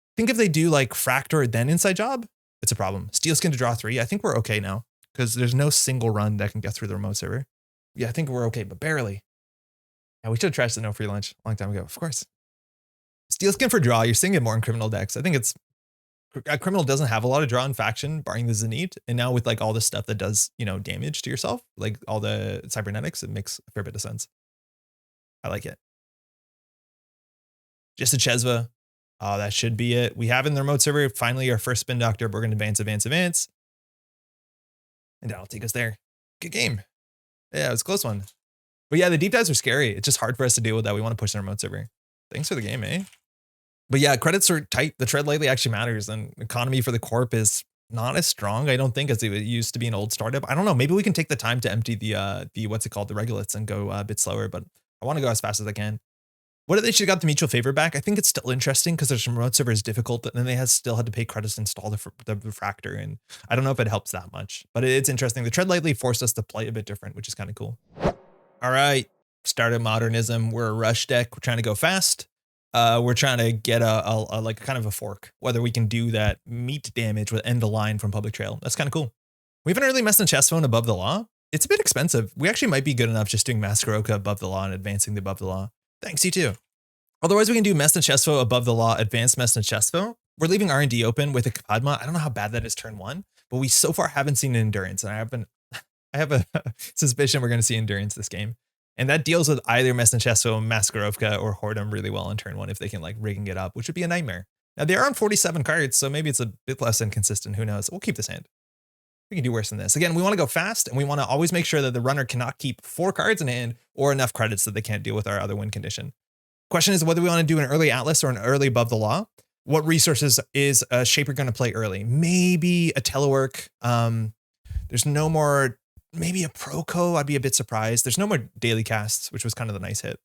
I think if they do like Fractor then inside job, it's a problem. Steel Skin to draw 3. I think we're okay now because there's no single run that can get through the remote server. Yeah, I think we're okay, but barely. Yeah, we should have trashed the no free lunch a long time ago. Of course. Steel Skin for draw. You're seeing it more in criminal decks. I think it's criminal doesn't have a lot of draw in faction, barring the Zenith. And now with like all this stuff that does, you know, damage to yourself, like all the cybernetics, it makes a fair bit of sense. I like it. Just a Chesva. Oh, that should be it. We have in the remote server, finally our first Spin Doctor. We're going to advance. And that'll take us there. Good game. Yeah, it was a close one. But yeah, the deep dives are scary. It's just hard for us to deal with that. We want to push the remote server. Thanks for the game, eh? But yeah, credits are tight. The tread lightly actually matters, and economy for the corp is not as strong, I don't think, as it used to be an old startup. I don't know. Maybe we can take the time to empty the what's it called, the regulates, and go a bit slower. But I want to go as fast as I can. What if they should have got the mutual favor back? I think it's still interesting because their remote server is difficult, and then they still had to pay credits to install the refractor, and I don't know if it helps that much. But it's interesting. The tread lightly forced us to play a bit different, which is kind of cool. All right, Startup Modernism. We're a rush deck. We're trying to go fast. We're trying to get a like kind of a fork, whether we can do that meat damage with end the line from public trail. That's kind of cool. We have an early mess and chest phone above the law. It's a bit expensive. We actually might be good enough just doing Masqueroka above the law and advancing the above the law. Thanks, you too. Otherwise, we can do mess and chest foe above the law, advanced mess and chest foe. We're leaving R&D open with a Padma. I don't know how bad that is turn one, but we so far haven't seen endurance, and I have a suspicion we're going to see endurance this game. And that deals with either Mess and Chesto, Masquerovka, or Hordem really well in turn one if they can like rigging it up, which would be a nightmare. Now they are on 47 cards, so maybe it's a bit less inconsistent. Who knows? We'll keep this hand. We can do worse than this. Again, we want to go fast, and we want to always make sure that the runner cannot keep 4 cards in hand or enough credits that they can't deal with our other win condition. Question is whether we want to do an early Atlas or an early above the law. What resources is a Shaper going to play early? Maybe a Telework. There's no more. Maybe a Proco, I'd be a bit surprised. There's no more daily casts, which was kind of the nice hit.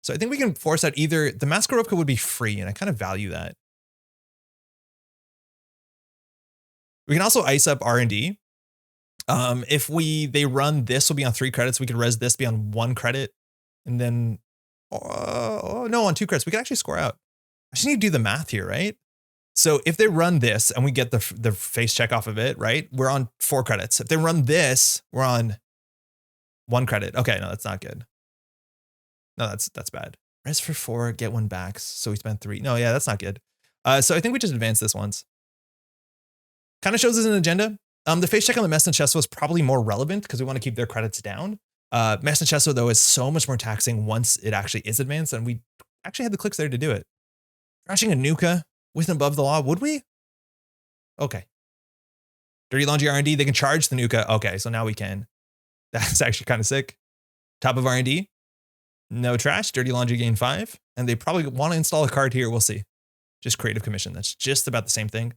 So I think we can force out either the Masquerovka would be free, and I kind of value that. We can also ice up R&D. If they run this will be on 3 credits, we could res this be on 1 credit, and then no, on 2 credits. We could actually score out. I just need to do the math here, right? So if they run this and we get the face check off of it, right? We're on 4 credits. If they run this, we're on 1 credit. Okay, no, that's not good. No, that's bad. Res for 4, get 1 back. So we spent 3. No, yeah, that's not good. So I think we just advance this once. Kind of shows us an agenda. The face check on the Mess and Chesto is probably more relevant because we want to keep their credits down. Mess and Chesto, though, is so much more taxing once it actually is advanced, and we actually had the clicks there to do it. Crashing a Nuka with and above the law, would we? Okay. Dirty Laundry R&D, they can charge the Nuka. Okay, so now we can. That's actually kind of sick. Top of R&D, no trash. Dirty Laundry gain 5. And they probably want to install a card here. We'll see. Just Creative Commission. That's just about the same thing.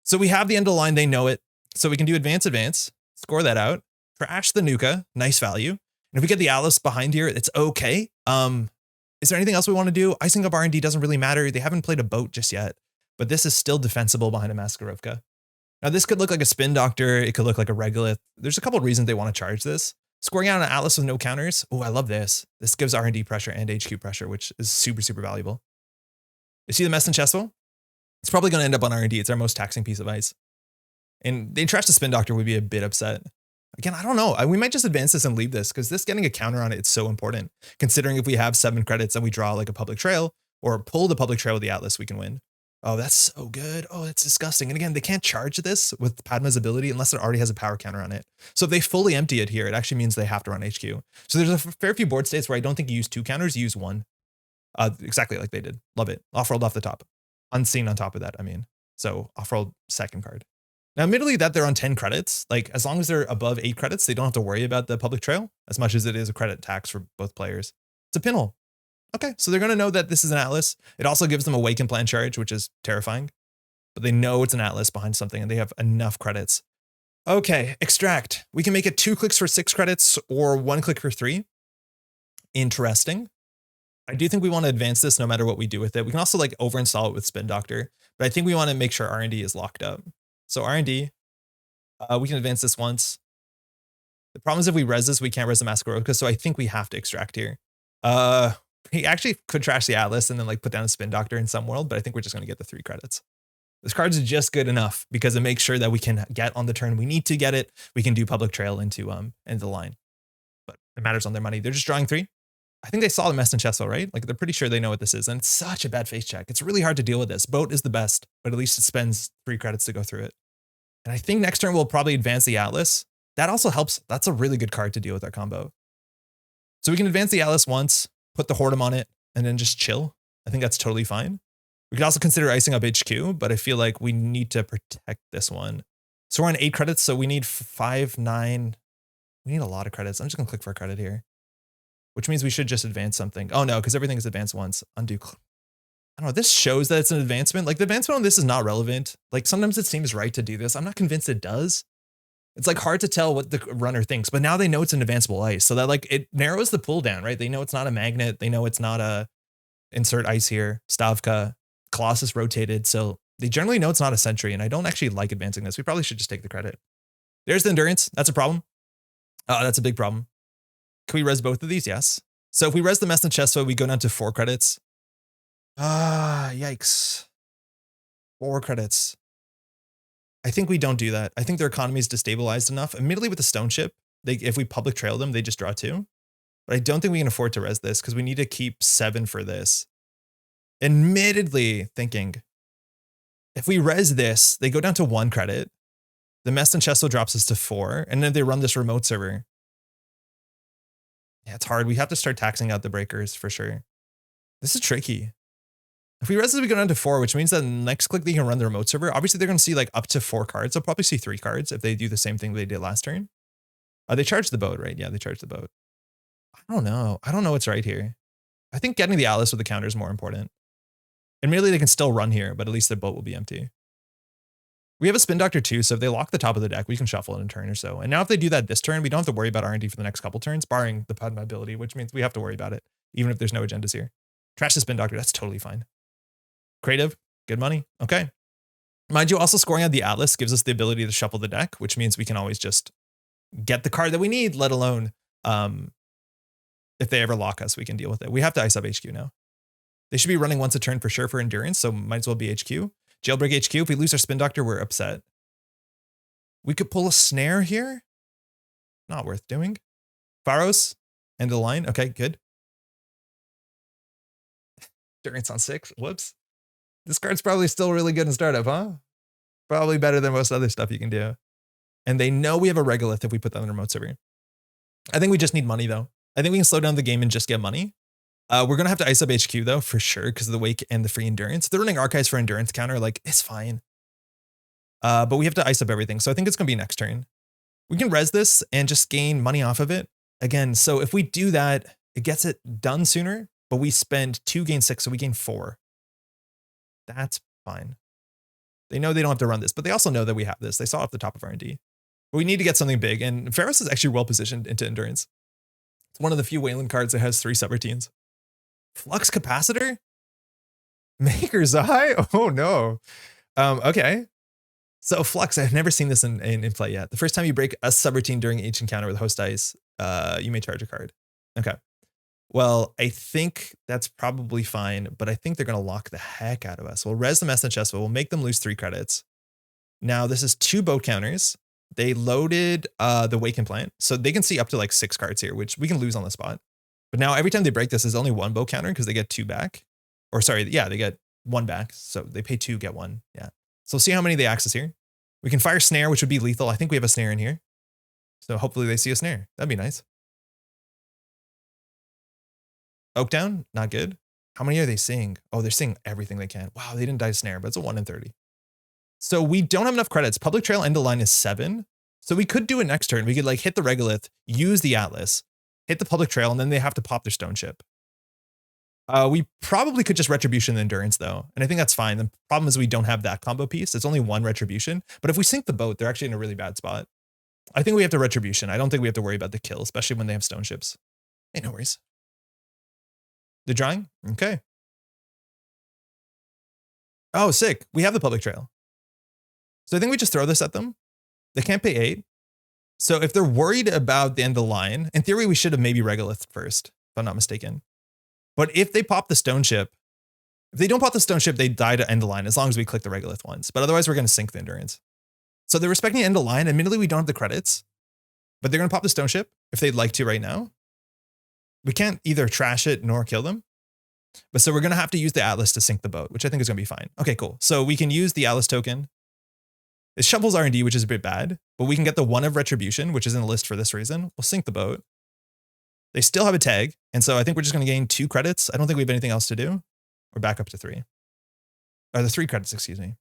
So we have the end of the line. They know it. So we can do advance, score that out. Trash the Nuka, nice value. And if we get the Atlas behind here, it's okay. Is there anything else we want to do? Icing up R&D doesn't really matter. They haven't played a boat just yet, but this is still defensible behind a Masquerovka. Now this could look like a Spin Doctor. It could look like a Regolith. There's a couple of reasons they want to charge this. Scoring out an Atlas with no counters. Oh, I love this. This gives R&D pressure and HQ pressure, which is super, super valuable. You see the Mess and Chesto? It's probably going to end up on R&D. It's our most taxing piece of ice. And they trash the Spin Doctor would be a bit upset. Again, I don't know. We might just advance this and leave this because this getting a counter on it, it's so important. Considering if we have 7 credits and we draw like a public trail or pull the public trail with the Atlas, we can win. Oh, that's so good. Oh, that's disgusting. And again, they can't charge this with Padma's ability unless it already has a power counter on it. So if they fully empty it here, it actually means they have to run HQ. So there's a fair few board states where I don't think you use 2 counters, you use 1. Exactly like they did. Love it. Off-rolled off the top. Unseen on top of that, I mean. So off-rolled 2nd card. Now, admittedly, that they're on 10 credits, like as long as they're above 8 credits, they don't have to worry about the public trail as much as it is a credit tax for both players. It's a pinhole. Okay, so they're going to know that this is an Atlas. It also gives them a Wake and Plan charge, which is terrifying. But they know it's an Atlas behind something and they have enough credits. Okay, extract. We can make it 2 clicks for 6 credits or 1 click for 3. Interesting. I do think we want to advance this no matter what we do with it. We can also like overinstall it with Spin Doctor, but I think we want to make sure R&D is locked up. So R&D, we can advance this once. The problem is if we res this, we can't res the Masquerovka, so I think we have to extract here. He actually could trash the Atlas and then like put down a Spin Doctor in some world, but I think we're just going to get the 3 credits. This card's just good enough because it makes sure that we can get on the turn we need to get it. We can do public trail into the line, but it matters on their money. They're just drawing 3. I think they saw the Mess and Chesto, right? Like they're pretty sure they know what this is, and it's such a bad face check. It's really hard to deal with this. Boat is the best, but at least it spends 3 credits to go through it. And I think next turn we'll probably advance the Atlas. That also helps. That's a really good card to deal with our combo. So we can advance the Atlas once, put the Hordem on it, and then just chill. I think that's totally fine. We could also consider icing up HQ, but I feel like we need to protect this one. So we're on 8 credits, so we need 5, 9. We need a lot of credits. I'm just gonna click for a credit here, which means we should just advance something. Oh no, because everything is advanced once. Undo. I don't know, this shows that it's an advancement. Like the advancement on this is not relevant. Like sometimes it seems right to do this. I'm not convinced it does. It's like hard to tell what the runner thinks, but now they know it's an advanceable ice. So that like it narrows the pool down, right? They know it's not a magnet. They know it's not a insert ice here. Stavka, Colossus rotated. So they generally know it's not a sentry. And I don't actually like advancing this. We probably should just take the credit. There's the endurance. That's a problem. That's a big problem. Can we res both of these? Yes. So if we res the Mess and Chesto, we go down to 4 credits. Yikes. 4 credits. I think we don't do that. I think their economy is destabilized enough. Admittedly, with the stone ship, if we public trail them, they just draw 2. But I don't think we can afford to res this because we need to keep 7 for this. Admittedly, thinking if we res this, they go down to 1 credit. The Mess and Chesto drops us to 4, and then they run this remote server. Yeah, it's hard. We have to start taxing out the breakers for sure. This is tricky. If we res this, we go down to 4, which means that next click they can run the remote server. Obviously, they're going to see like up to 4 cards. They'll probably see 3 cards if they do the same thing they did last turn. They charge the boat, right? Yeah, they charge the boat. I don't know. I don't know what's right here. I think getting the Atlas with the counter is more important. Admittedly, they can still run here, but at least their boat will be empty. We have a Spin Doctor too, so if they lock the top of the deck, we can shuffle it in a turn or so. And now if they do that this turn, we don't have to worry about R&D for the next couple turns, barring the Padma ability, which means we have to worry about it, even if there's no agendas here. Trash the Spin Doctor, that's totally fine. Creative, good money, okay. Mind you, also scoring on the Atlas gives us the ability to shuffle the deck, which means we can always just get the card that we need, let alone if they ever lock us, we can deal with it. We have to ice up HQ now. They should be running once a turn for sure for endurance, so might as well be HQ. Jailbreak HQ, if we lose our Spin Doctor, we're upset. We could pull a snare here. Not worth doing. Pharos, end of the line. Okay, good. Endurance on 6, whoops. This card's probably still really good in startup, huh? Probably better than most other stuff you can do. And they know we have a Regolith if we put that on the remote server. I think we just need money though. I think we can slow down the game and just get money. We're going to have to ice up HQ though, for sure, because of the wake and the free endurance. They're running archives for endurance counter, like it's fine. But we have to ice up everything. So I think it's going to be next turn. We can res this and just gain money off of it. Again, so if we do that, it gets it done sooner, but we spend 2, gain 6, so we gain 4. That's fine. They know they don't have to run this, but they also know that we have this. They saw it off the top of R&D. But we need to get something big, and Pharos is actually well positioned into endurance. It's one of the few Weyland cards that has 3 subroutines. Flux Capacitor? Maker's Eye? Oh no. Okay. So Flux, I've never seen this in play yet. The first time you break a subroutine during each encounter with host dice, you may charge a card. Okay. Well, I think that's probably fine, but I think they're going to lock the heck out of us. We'll res the Mess and Chesto. We'll make them lose 3 credits. Now, this is 2 boat counters. They loaded the Waken Plant, so they can see up to like 6 cards here, which we can lose on the spot. But now every time they break this, there's only 1 boat counter because they get 2 back. Or sorry, yeah, they get 1 back. So they pay 2, get 1. Yeah. So we'll see how many they access here. We can fire Snare, which would be lethal. I think we have a Snare in here. So hopefully they see a Snare. That'd be nice. Oak down, not good. How many are they seeing? Oh, they're seeing everything they can. Wow, they didn't die Snare, but it's a 1 in 30. So we don't have enough credits. Public Trail end of line is 7. So we could do it next turn. We could like hit the Regolith, use the Atlas, hit the Public Trail, and then they have to pop their Stone Ship. We probably could just Retribution the Endurance though. And I think that's fine. The problem is we don't have that combo piece. It's only 1 Retribution. But if we sink the boat, they're actually in a really bad spot. I think we have to Retribution. I don't think we have to worry about the kill, especially when they have Stone Ships. Hey, no worries. The drawing? Okay. Oh, sick. We have the Public Trail. So I think we just throw this at them. They can't pay 8. So if they're worried about the end of the line, in theory, we should have maybe Regolith first, if I'm not mistaken. But if they pop the Stone Ship, if they don't pop the Stone Ship, they die to end the line as long as we click the Regolith once. But otherwise, we're going to sink the Endurance. So they're respecting the end of the line. Admittedly, we don't have the credits, but they're going to pop the Stone Ship if they'd like to right now. We can't either trash it nor kill them. But so we're going to have to use the Atlas to sink the boat, which I think is going to be fine. Okay, cool. So we can use the Atlas token. It shovels R&D, which is a bit bad, but we can get the 1 of Retribution, which is in the list for this reason. We'll sink the boat. They still have a tag, and so I think we're just going to gain 2 credits. I don't think we have anything else to do. We're back up to 3. Or the 3 credits, excuse me.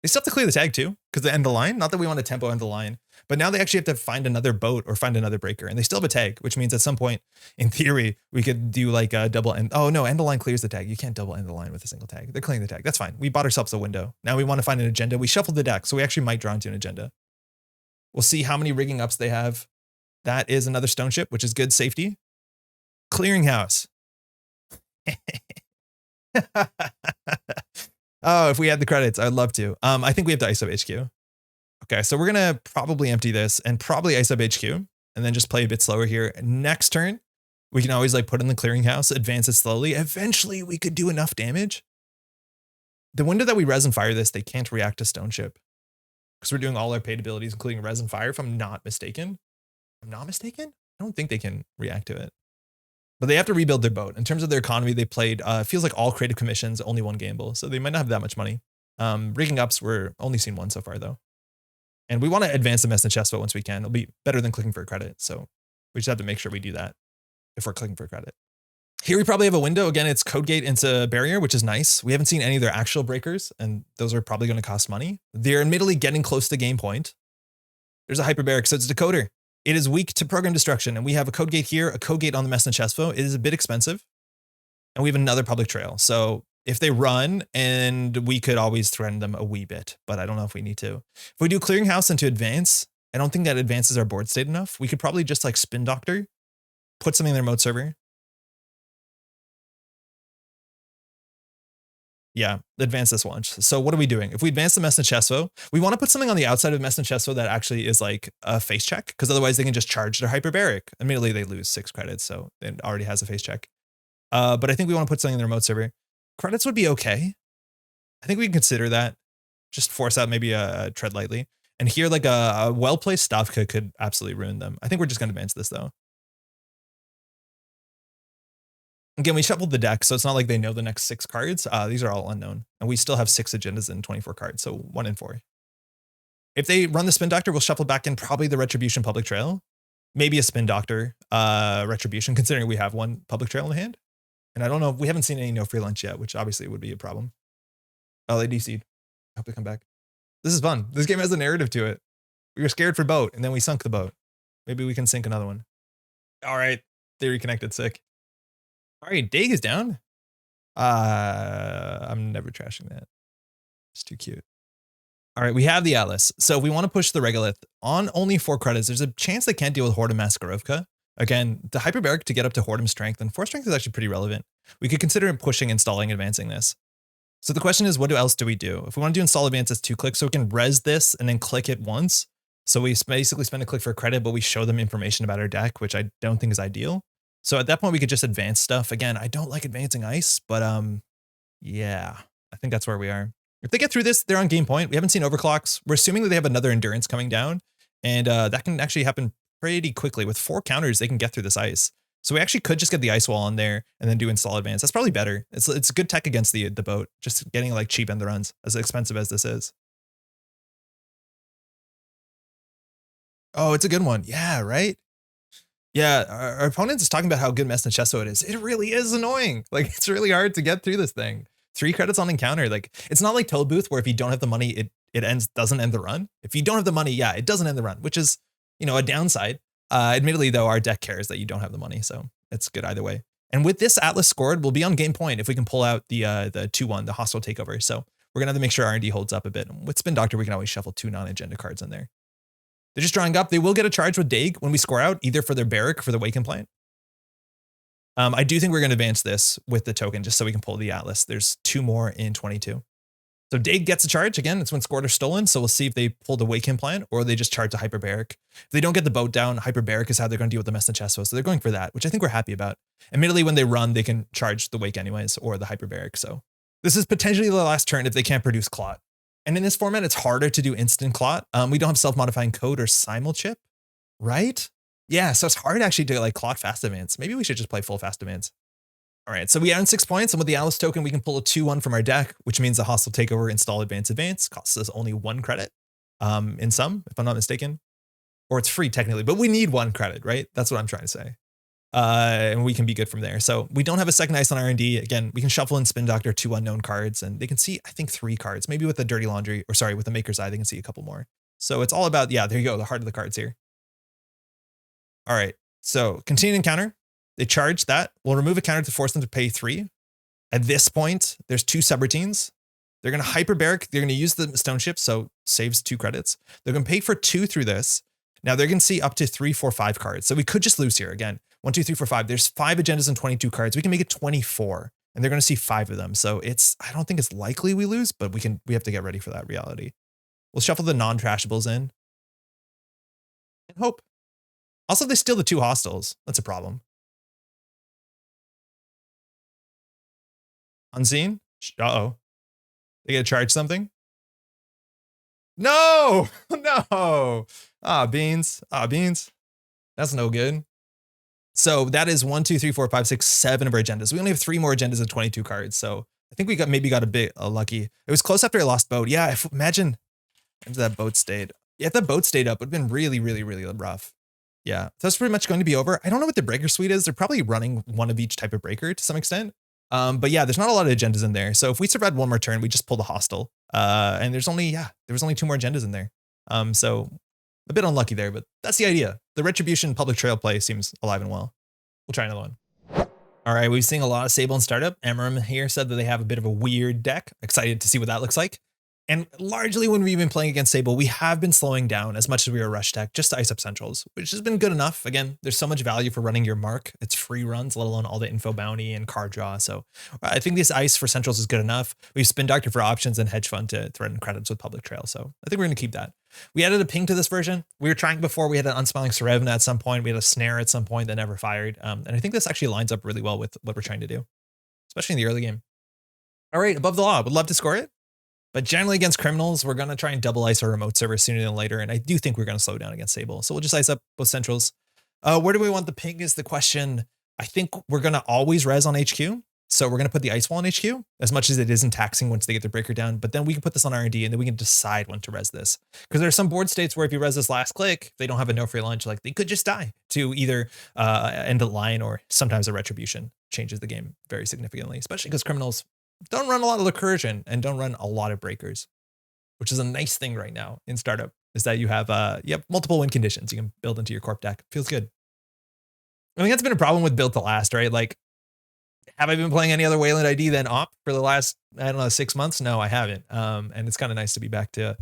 They still have to clear the tag too, because they end the line. Not that we want to tempo end the line, but now they actually have to find another boat or find another breaker, and they still have a tag, which means at some point, in theory, we could do like a double end. Oh no, end the line clears the tag. You can't double end the line with a single tag. They're clearing the tag. That's fine. We bought ourselves a window. Now we want to find an agenda. We shuffled the deck, so we actually might draw into an agenda. We'll see how many rigging ups they have. That is another stone ship, which is good safety. Clearinghouse. Oh, if we had the credits, I'd love to. I think we have to ISO HQ. Okay, so we're gonna probably empty this and probably ISO HQ and then just play a bit slower here. Next turn, we can always like put in the clearinghouse, advance it slowly. Eventually we could do enough damage. The window that we res and fire this, they can't react to stone ship because we're doing all our paid abilities, including res and fire, if I'm not mistaken. I'm not mistaken? I don't think they can react to it. But they have to rebuild their boat. In terms of their economy, they played, feels like all creative commissions, only one gamble. So they might not have that much money. Rigging ups, we're only seen one so far though. And we want to advance the mess and chest vote once we can. It'll be better than clicking for a credit. So we just have to make sure we do that if we're clicking for a credit. Here we probably have a window. Again, it's code gate into barrier, which is nice. We haven't seen any of their actual breakers, and those are probably going to cost money. They're admittedly getting close to game point. There's a hyperbaric, so it's a decoder. It is weak to program destruction, and we have a code gate here, a code gate on the mess and chest vote. It is a bit expensive, and we have another public trail. So if they run, and we could always threaten them a wee bit, but I don't know if we need to. If we do clearinghouse into advance, I don't think that advances our board state enough. We could probably just like spin doctor, put something in their remote server. Yeah, advance this once. So what are we doing? If we advance the mess and chesto, we want to put something on the outside of mess and chesto that actually is like a face check, because otherwise they can just charge their hyperbaric. Immediately they lose 6 credits, so it already has a face check. But I think we want to put something in the remote server. Credits would be okay. I think we can consider that. Just force out maybe a tread lightly. And here like a well-placed stuff could absolutely ruin them. I think we're just going to advance this though. Again, we shuffled the deck, so it's not like they know the next 6 cards. These are all unknown. And we still have 6 agendas and 24 cards, so 1 in 4. If they run the Spin Doctor, we'll shuffle back in probably the Retribution Public Trail. Maybe a Spin Doctor Retribution, considering we have 1 Public Trail in the hand. And I don't know, we haven't seen any no free lunch yet, which obviously would be a problem. Oh, they DC'd. I hope they come back. This is fun. This game has a narrative to it. We were scared for boat, and then we sunk the boat. Maybe we can sink another one. All right, they reconnected, sick. All right, Dag is down. I'm never trashing that. It's too cute. All right, we have the Atlas. So if we want to push the Regolith on only 4 credits, there's a chance they can't deal with Hordem Maskarovka. Again, the Hyperbaric to get up to Hordem Strength, and 4 Strength is actually pretty relevant. We could consider pushing, installing, advancing this. So the question is, what else do we do? If we want to do install advance, it's 2 clicks, so we can res this and then click it once. So we basically spend a click for a credit, but we show them information about our deck, which I don't think is ideal. So at that point, we could just advance stuff. Again, I don't like advancing ice, but yeah, I think that's where we are. If they get through this, they're on game point. We haven't seen overclocks. We're assuming that they have another endurance coming down, and that can actually happen pretty quickly. With 4 counters, they can get through this ice. So we actually could just get the ice wall on there and then do install advance. That's probably better. It's good tech against the boat, just getting like cheap end the runs, as expensive as this is. Oh, it's a good one. Yeah, right? Yeah, our opponent is talking about how good Mess and Chesto it is. It really is annoying. Like, it's really hard to get through this thing. 3 credits on encounter. Like, it's not like Toll Booth where if you don't have the money, it doesn't end the run. If you don't have the money, yeah, it doesn't end the run, which is, you know, a downside. Admittedly, though, our deck cares that you don't have the money, so it's good either way. And with this Atlas scored, we'll be on game point if we can pull out the 2-1, the hostile takeover. So we're gonna have to make sure R&D holds up a bit. With Spin Doctor, we can always shuffle 2 non-agenda cards in there. They're just drawing up. They will get a charge with Dag when we score out, either for their Barrack or for the Waken Plant. I do think we're going to advance this with the token just so we can pull the Atlas. There's 2 more in 22. So Dag gets a charge. Again, it's when scored or stolen. So we'll see if they pull the Waken Plant or they just charge a Hyperbaric. If they don't get the boat down, Hyperbaric is how they're going to deal with the Mess and Chesto. So they're going for that, which I think we're happy about. Admittedly, when they run, they can charge the Wake anyways or the Hyperbaric. So this is potentially the last turn if they can't produce Clot. And in this format, it's harder to do instant Clot. We don't have self-modifying code or simul chip, right? Yeah, so it's hard actually to like Clot fast advance. Maybe we should just play full fast advance. All right, so we earn 6 points, and with the Alice token, we can pull a 2-1 from our deck, which means the hostile takeover, install, advance costs us only 1 credit in sum, if I'm not mistaken. Or it's free technically, but we need 1 credit, right? That's what I'm trying to say. and we can be good from there. So we don't have a second ice on R&D. Again, we can shuffle and spin doctor 2 unknown cards, and they can see, I think, 3 cards. Maybe with the Dirty Laundry, or sorry, with the Maker's Eye, they can see a couple more. So it's all about, yeah, there you go, the heart of the cards here. All right, so continuing counter. They charge that. We'll remove a counter to force them to pay 3. At this point, there's 2 subroutines. They're going to hyperbaric. They're going to use the stone ship, so saves 2 credits. They're going to pay for 2 through this. Now they're going to see up to 3, 4, 5 cards. So we could just lose here again. 1, 2, 3, 4, 5. There's 5 agendas and 22 cards. We can make it 24, and they're going to see 5 of them. So I don't think it's likely we lose, but we have to get ready for that reality. We'll shuffle the non-trashables in and hope. Also, they steal the 2 hostiles. That's a problem. Unseen. Uh-oh. They get to charge something. No, no. Beans. Beans. That's no good. So that is 1, 2, 3, 4, 5, 6, 7 of our agendas. We only have 3 more agendas and 22 cards. So I think we maybe got a bit lucky. It was close after I lost boat. Yeah, imagine if that boat stayed. Yeah, if that boat stayed up, it would have been really, really, really rough. Yeah, that's pretty much going to be over. I don't know what the breaker suite is. They're probably running one of each type of breaker to some extent. But yeah, there's not a lot of agendas in there. So if we survived 1 more turn, we just pull the hostel. And there was only 2 more agendas in there. So a bit unlucky there, but that's the idea. The Retribution public trail play seems alive and well. We'll try another one. All right, we've seen a lot of Sable and Startup. Amarim here said that they have a bit of a weird deck. Excited to see what that looks like. And largely when we've been playing against Sable, we have been slowing down as much as we were rush deck just to ice up centrals, which has been good enough. Again, there's so much value for running your mark. It's free runs, let alone all the info bounty and card draw. So I think this ice for centrals is good enough. We've spin doctor for options and hedge fund to threaten credits with public trail. So I think we're going to keep that. We added a ping to this version. We were trying before. We had an unsmiling Serevna at some point. We had a snare at some point that never fired. And I think this actually lines up really well with what we're trying to do, especially in the early game. All right, above the law. Would love to score it. But generally against criminals, we're going to try and double ice our remote server sooner than later. And I do think we're going to slow down against Sable. So we'll just ice up both centrals. Where do we want the ping is the question. I think we're going to always res on HQ. So we're going to put the ice wall on HQ as much as it isn't taxing once they get their breaker down. But then we can put this on R&D and then we can decide when to res this. Because there are some board states where if you res this last click, they don't have a no free lunch. Like they could just die to either end the line or sometimes a retribution changes the game very significantly, especially because criminals don't run a lot of recursion and don't run a lot of breakers, which is a nice thing right now in Startup is that you have multiple win conditions you can build into your corp deck. Feels good. I think that's been a problem with build to last, right? Like, have I been playing any other Weyland ID than op for the last, 6 months? No, I haven't. And it's kind of nice to be back to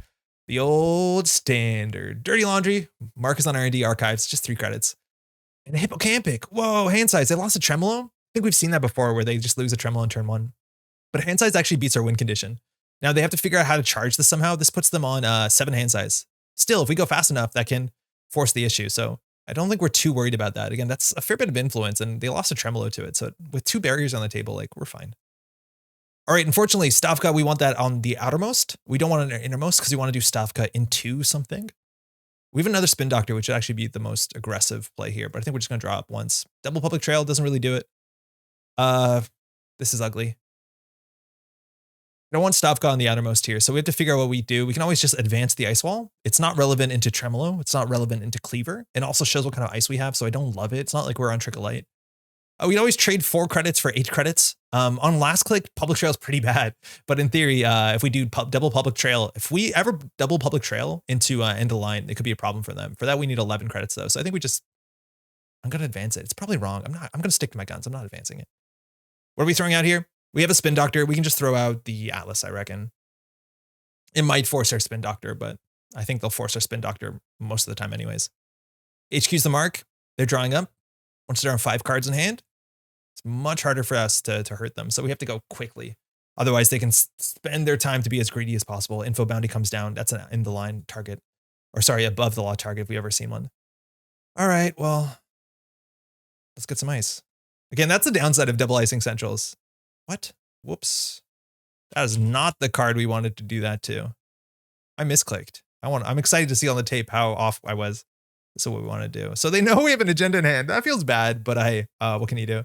the old standard. Dirty Laundry, Marcus on R&D, Archives, just 3 credits. And Hippocampic, whoa, hand size. They lost a Tremolo. I think we've seen that before where they just lose a Tremolo in turn 1. But hand size actually beats our win condition. Now they have to figure out how to charge this somehow. This puts them on 7 hand size. Still, if we go fast enough, that can force the issue. So I don't think we're too worried about that. Again, that's a fair bit of influence and they lost a Tremolo to it. So with 2 barriers on the table, like we're fine. All right, unfortunately, Stavka, we want that on the outermost. We don't want it on our innermost because we want to do Stavka into something. We have another Spin Doctor, which would actually be the most aggressive play here, but I think we're just going to draw up once. Double Public Trail doesn't really do it. This is ugly. I don't want Stavka on the outermost here, so we have to figure out what we do. We can always just advance the ice wall. It's not relevant into Tremolo. It's not relevant into Cleaver. It also shows what kind of ice we have, so I don't love it. It's not like we're on Trickle Light. We can always trade 4 credits for 8 credits. On last click, Public Trail is pretty bad, but in theory, if we do double Public Trail, if we ever double Public Trail into end of line, it could be a problem for them. For that, we need 11 credits though, so I think I'm going to advance it. It's probably wrong. I'm going to stick to my guns. I'm not advancing it. What are we throwing out here? We have a Spin Doctor. We can just throw out the Atlas, I reckon. It might force our Spin Doctor, but I think they'll force our Spin Doctor most of the time anyways. HQ's the mark. They're drawing up. Once they're on 5 cards in hand, it's much harder for us to hurt them. So we have to go quickly. Otherwise, they can spend their time to be as greedy as possible. Info bounty comes down. That's an in the line target. Or sorry, above the law target if we ever seen one. All right, well, let's get some ice. Again, that's the downside of double icing centrals. What? Whoops. That is not the card we wanted to do that to. I misclicked. I'm excited to see on the tape how off I was. So what we want to do. So they know we have an agenda in hand. That feels bad, but what can you do?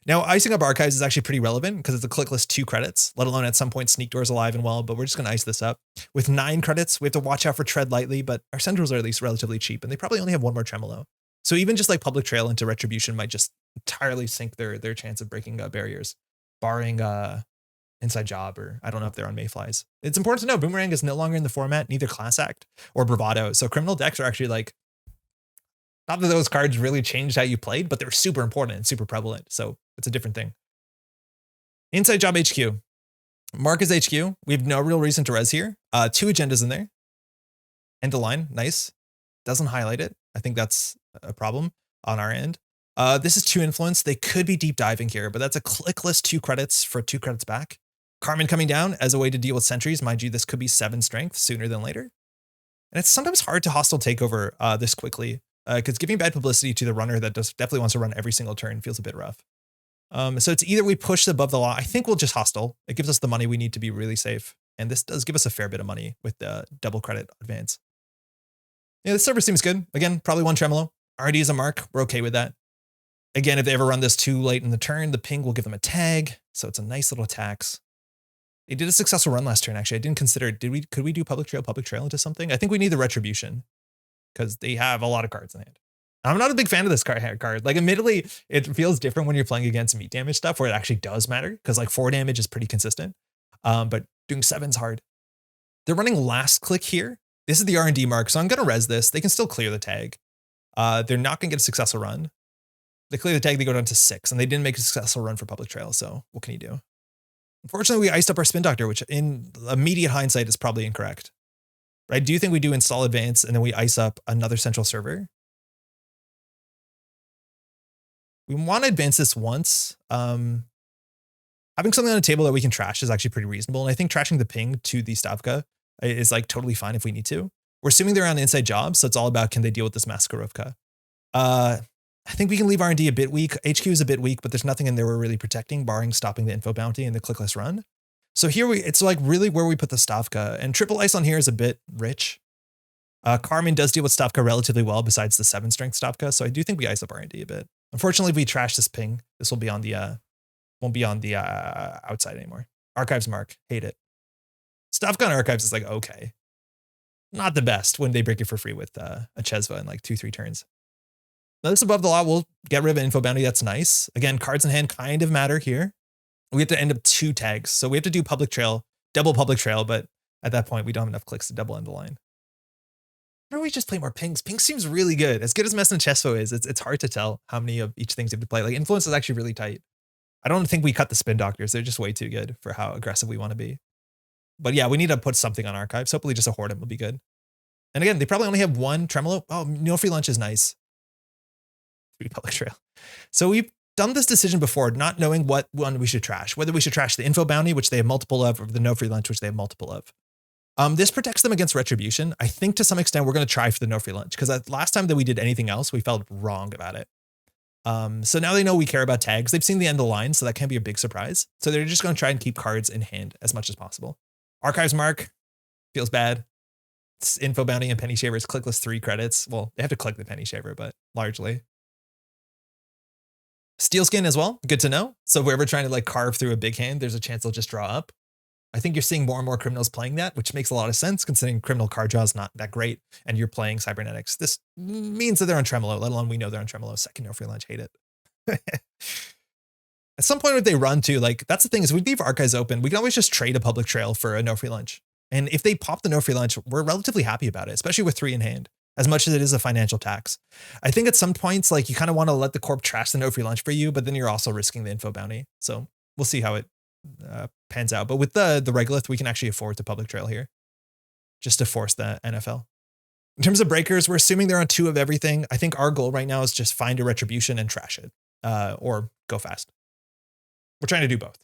Now, icing up archives is actually pretty relevant because it's a click list 2 credits, let alone at some point Sneak Door's alive and well, but we're just going to ice this up. With 9 credits, we have to watch out for Tread Lightly, but our centrals are at least relatively cheap and they probably only have 1 more Tremolo. So even just like Public Trail into Retribution might just entirely sink their chance of breaking barriers, barring Inside Job, or I don't know if they're on Mayflies. It's important to know Boomerang is no longer in the format, neither Class Act or Bravado. So criminal decks are actually like, not that those cards really changed how you played, but they're super important and super prevalent. So it's a different thing. Inside Job HQ. Mark is HQ. We have no real reason to res here. 2 agendas in there. End of line. Nice. Doesn't highlight it. I think that's a problem on our end. This is 2 influence. They could be deep diving here, but that's a click list 2 credits for 2 credits back. Carmen coming down as a way to deal with sentries. Mind you, this could be 7 strength sooner than later. And it's sometimes hard to hostile takeover this quickly, because giving bad publicity to the runner that definitely wants to run every single turn feels a bit rough. So it's either we push above the law. I think we'll just hostile. It gives us the money we need to be really safe. And this does give us a fair bit of money with the double credit advance. Yeah, the server seems good. Again, probably 1 tremolo. RD is a mark. We're okay with that. Again, if they ever run this too late in the turn, the ping will give them a tag. So it's a nice little tax. They did a successful run last turn, actually. I didn't consider it. Could we do Public Trail into something? I think we need the Retribution because they have a lot of cards in hand. I'm not a big fan of this card. Like, admittedly, it feels different when you're playing against meat damage stuff where it actually does matter because like 4 damage is pretty consistent. But doing 7's hard. They're running last click here. This is the R&D mark, so I'm going to res this. They can still clear the tag. They're not going to get a successful run. They clear the tag, they go down to 6, and they didn't make a successful run for Public Trail, so what can you do? Unfortunately, we iced up our Spin Doctor, which in immediate hindsight is probably incorrect. Right? Do you think we do install advance and then we ice up another central server? We want to advance this once. Having something on the table that we can trash is actually pretty reasonable, and I think trashing the ping to the Stavka is like totally fine if we need to. We're assuming they're on the inside job, so it's all about can they deal with this Maskarovka. I think we can leave R&D a bit weak. HQ is a bit weak, but there's nothing in there we're really protecting, barring stopping the info bounty and the clickless run. So here it's like really where we put the Stavka, and triple ice on here is a bit rich. Carmen does deal with Stavka relatively well besides the 7 strength Stavka, so I do think we ice up R&D a bit. Unfortunately, if we trash this ping, this will be on the won't be on the outside anymore. Archives mark, hate it. Stavka on Archives is like okay, not the best when they break it for free with a Chesva in like 2-3 turns. Now this above the law, we'll get rid of an info bounty. That's nice. Again, cards in hand kind of matter here. We have to end up 2 tags, so we have to do Public Trail, double Public Trail, but at that point we don't have enough clicks to double end the line. Why don't we just play more pings? Ping seems really good. As good as Mess and Chesfo is, it's hard to tell how many of each things you have to play. Like Influence is actually really tight. I don't think we cut the Spin Doctors. They're just way too good for how aggressive we want to be. But yeah, we need to put something on Archives. Hopefully just a Hordem will be good. And again, they probably only have 1 Tremolo. Oh, no free lunch is nice. 3 Public Trail. So we've done this decision before, not knowing what one we should trash, whether we should trash the info bounty, which they have multiple of, or the no free lunch, which they have multiple of. This protects them against Retribution. I think to some extent we're going to try for the no free lunch because last time that we did anything else, we felt wrong about it. So now they know we care about tags. They've seen the end of the line, so that can be a big surprise. So they're just going to try and keep cards in hand as much as possible. Archives mark feels bad. It's info bounty and penny shavers, clickless 3 credits. Well, they have to click the penny shaver, but largely. Steel skin as well, good to know. So if we're ever trying to like carve through a big hand, there's a chance they'll just draw up. I think you're seeing more and more criminals playing that, which makes a lot of sense considering criminal card draw is not that great and you're playing cybernetics. This means that they're on Tremolo, let alone we know they're on Tremolo. Second no free lunch, hate it. At some point if they run too, like that's the thing is we leave Archives open. We can always just trade a Public Trail for a no free lunch. And if they pop the no free lunch, we're relatively happy about it, especially with 3 in hand, as much as it is a financial tax. I think at some points, like you kind of want to let the corp trash the no free lunch for you, but then you're also risking the info bounty. So we'll see how it pans out. But with the Regolith, we can actually afford the Public Trail here just to force the NFL. In terms of breakers, we're assuming they're on 2 of everything. I think our goal right now is just find a Retribution and trash it or go fast. We're trying to do both.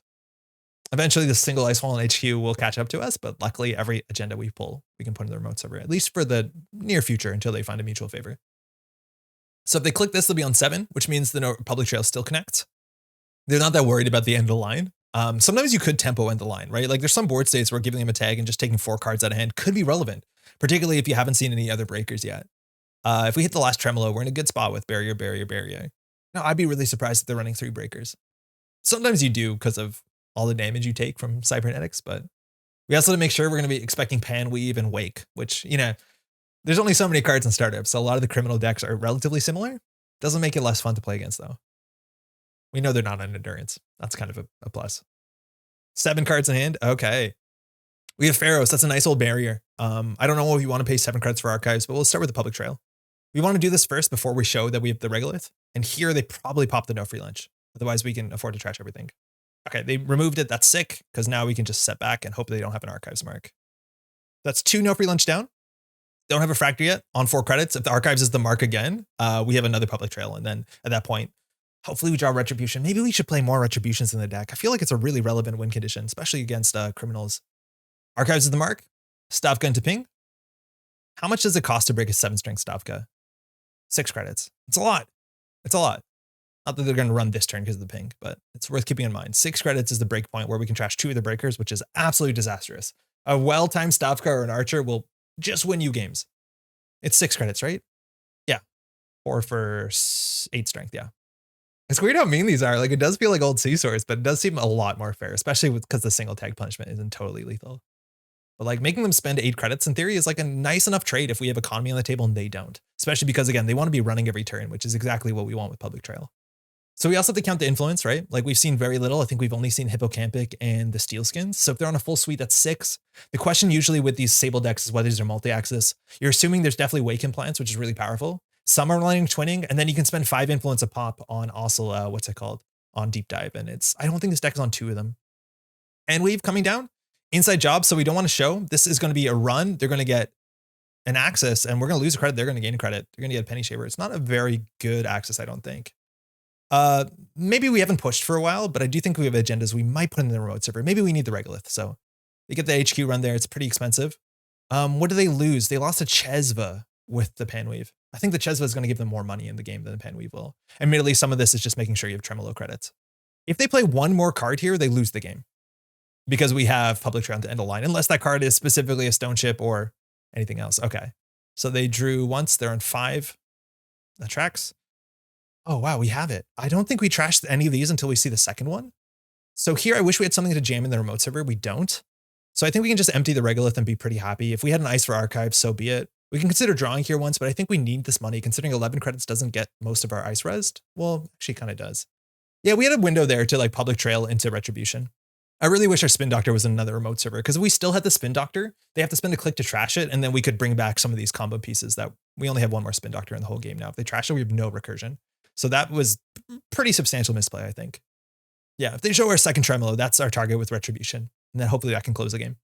Eventually, the single Ice Wall and HQ will catch up to us, but luckily, every agenda we pull, we can put in the remote server, at least for the near future until they find a mutual favor. So if they click this, they'll be on 7, which means the no Public Trail still connects. They're not that worried about the end of the line. Sometimes you could tempo end the line, right? Like there's some board states where giving them a tag and just taking 4 cards out of hand could be relevant, particularly if you haven't seen any other breakers yet. If we hit the last Tremolo, we're in a good spot with barrier, barrier, barrier. Now, I'd be really surprised if they're running 3 breakers. Sometimes you do because of all the damage you take from cybernetics, but we also have to make sure we're going to be expecting Pan, Weave, and Wake, which, you know, there's only so many cards in startups, so a lot of the criminal decks are relatively similar. Doesn't make it less fun to play against, though. We know they're not on endurance. That's kind of a plus. 7 cards in hand. Okay. We have Pharaohs. That's a nice old barrier. I don't know if you want to pay 7 credits for archives, but we'll start with the public trail. We want to do this first before we show that we have the regolith. And here they probably pop the no free lunch. Otherwise, we can afford to trash everything. Okay, they removed it. That's sick, because now we can just set back and hope they don't have an archives mark. That's 2 no free lunch down. Don't have a fractor yet on 4 credits. If the archives is the mark again, we have another public trail. And then at that point, hopefully we draw retribution. Maybe we should play more retributions in the deck. I feel like it's a really relevant win condition, especially against criminals. Archives is the mark. Stavka into ping. How much does it cost to break a 7-strength Stavka? 6 credits. It's a lot. It's a lot. Not that they're going to run this turn because of the ping, but it's worth keeping in mind. 6 credits is the break point where we can trash 2 of the breakers, which is absolutely disastrous. A well-timed Stavka or an archer will just win you games. It's 6 credits, right? Yeah. 4 for 8 strength, yeah. It's weird how mean these are. Like, it does feel like old sea swords, but it does seem a lot more fair, especially because the single tag punishment isn't totally lethal. But like making them spend 8 credits in theory is like a nice enough trade if we have economy on the table and they don't. Especially because, again, they want to be running every turn, which is exactly what we want with public trail. So we also have to count the influence, right? Like we've seen very little. I think we've only seen Hippocampic and the Steel Skins. So if they're on a full suite, that's 6. The question usually with these Sable decks is whether these are multi-axis. You're assuming there's definitely Wake implants, which is really powerful. Some are running twinning, and then you can spend 5 influence a pop on also, what's it called? On Deep Dive. And I don't think this deck is on 2 of them. And Weave coming down. Inside job, so we don't want to show. This is going to be a run. They're going to get an access, and we're going to lose a credit. They're going to gain a credit. They're going to get a penny shaver. It's not a very good access, I don't think. Maybe we haven't pushed for a while, but I do think we have agendas we might put in the remote server. Maybe we need the regolith. So they get the HQ run there. It's pretty expensive. What do they lose? They lost a Chesva with the Panweave. I think the Chesva is going to give them more money in the game than the Panweave will. Admittedly, some of this is just making sure you have Tremolo credits. If they play one more card here, they lose the game because we have public trail to end a line, unless that card is specifically a stone chip or anything else. Okay. So they drew once. They're on 5. That tracks. Oh, wow. We have it. I don't think we trashed any of these until we see the second one. So here, I wish we had something to jam in the remote server. We don't. So I think we can just empty the regolith and be pretty happy. If we had an ice for archives, so be it. We can consider drawing here once, but I think we need this money considering 11 credits doesn't get most of our ice resed. Well, actually kind of does. Yeah, we had a window there to like public trail into retribution. I really wish our spin doctor was in another remote server because if we still had the spin doctor, they have to spend a click to trash it. And then we could bring back some of these combo pieces that we only have one more spin doctor in the whole game now. If they trash it, we have no recursion. So that was pretty substantial misplay, I think. Yeah, if they show our second tremolo, that's our target with retribution. And then hopefully that can close the game.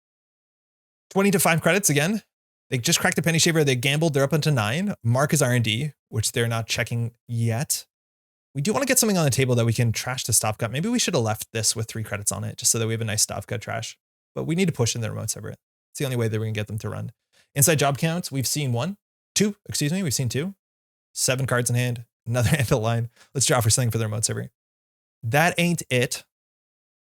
20 to 5 credits again. They just cracked the penny shaver. They gambled. They're up into 9. Mark is R&D, which they're not checking yet. We do want to get something on the table that we can trash the stop cut. Maybe we should have left this with 3 credits on it just so that we have a nice stop cut trash. But we need to push in the remote server. It's the only way that we can get them to run. Inside job counts, we've seen 2. We've seen 2. 7 cards in hand. Another hand of line. Let's draw for something for the remote server. That ain't it.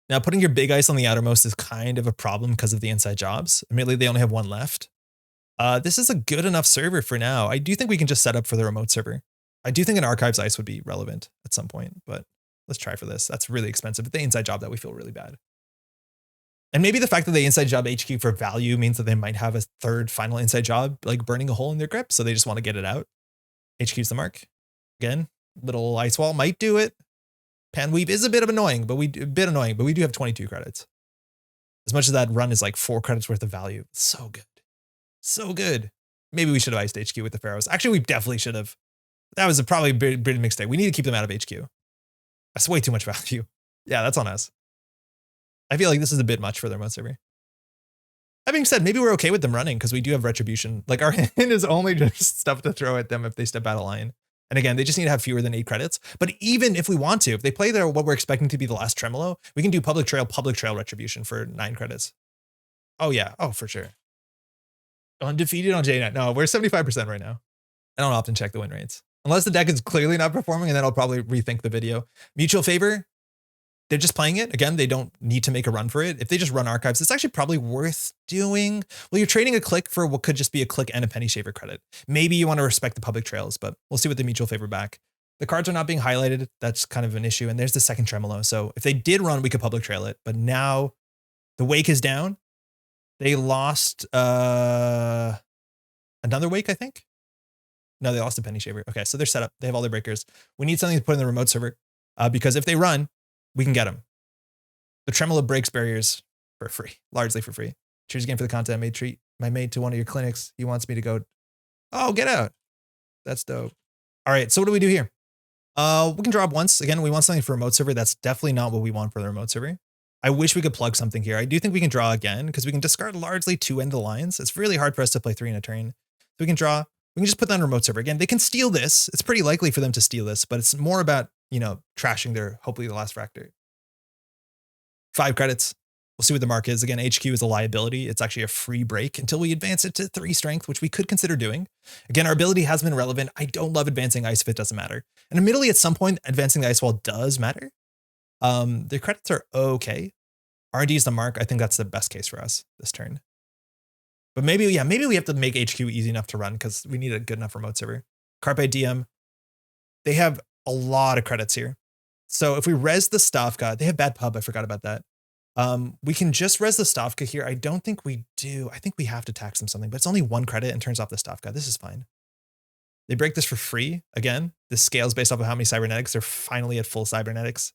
Now, putting your big ice on the outermost is kind of a problem because of the inside jobs. Admittedly, they only have 1 left. This is a good enough server for now. I do think we can just set up for the remote server. I do think an archives ice would be relevant at some point, but let's try for this. That's really expensive. But the inside job that we feel really bad. And maybe the fact that they inside job HQ for value means that they might have a third final inside job, like burning a hole in their grip. So they just want to get it out. HQ's the mark. Again, little ice wall might do it. Panweave is a bit annoying, but we do have 22 credits. As much as that run is like 4 credits worth of value. So good. So good. Maybe we should have iced HQ with the Pharaohs. Actually, we definitely should have. That was probably a big mistake. We need to keep them out of HQ. That's way too much value. Yeah, that's on us. I feel like this is a bit much for their remote server. That being said, maybe we're okay with them running because we do have retribution. Like our hand is only just stuff to throw at them if they step out of line. And again, they just need to have fewer than 8 credits. But even if we want to, if they play their what we're expecting to be the last tremolo, we can do public trail retribution for 9 credits. Oh yeah, oh for sure. Undefeated on JNet. No, we're 75% right now. I don't often check the win rates. Unless the deck is clearly not performing, and then I'll probably rethink the video. Mutual favor, they're just playing it. Again, they don't need to make a run for it. If they just run archives, it's actually probably worth doing. Well, you're trading a click for what could just be a click and a penny shaver credit. Maybe you want to respect the public trails, but we'll see what the mutual favor back. The cards are not being highlighted. That's kind of an issue. And there's the second tremolo. So if they did run, we could public trail it. But now the wake is down. They lost another wake, I think. No, they lost a penny shaver. Okay, so they're set up. They have all their breakers. We need something to put in the remote server because if they run, we can get them. The Tremolo breaks barriers for free, largely for free. Cheers again for the content. I may treat my mate to one of your clinics. He wants me to go. Oh, get out. That's dope. All right, so what do we do here? We can draw up once. Again, we want something for remote server. That's definitely not what we want for the remote server. I wish we could plug something here. I do think we can draw again because we can discard largely 2 end of the lines. It's really hard for us to play 3 in a turn. So we can draw. We can just put that on remote server. Again, they can steal this. It's pretty likely for them to steal this, but it's more about, you know, trashing their, hopefully the last fractor. 5 credits. We'll see what the mark is. Again, HQ is a liability. It's actually a free break until we advance it to 3 strength, which we could consider doing. Again, our ability has been relevant. I don't love advancing ice if it doesn't matter. And admittedly, at some point, advancing the ice wall does matter. The credits are okay. R&D is the mark. I think that's the best case for us this turn. But maybe, yeah, maybe we have to make HQ easy enough to run because we need a good enough remote server. Carpe Diem. They have a lot of credits here. So if we res the Stavka, they have bad pub. I forgot about that. We can just res the Stavka here. I don't think we do. I think we have to tax them something, but it's only 1 credit and turns off the Stavka. This is fine. They break this for free. Again, this scales based off of how many cybernetics. They're finally at full cybernetics.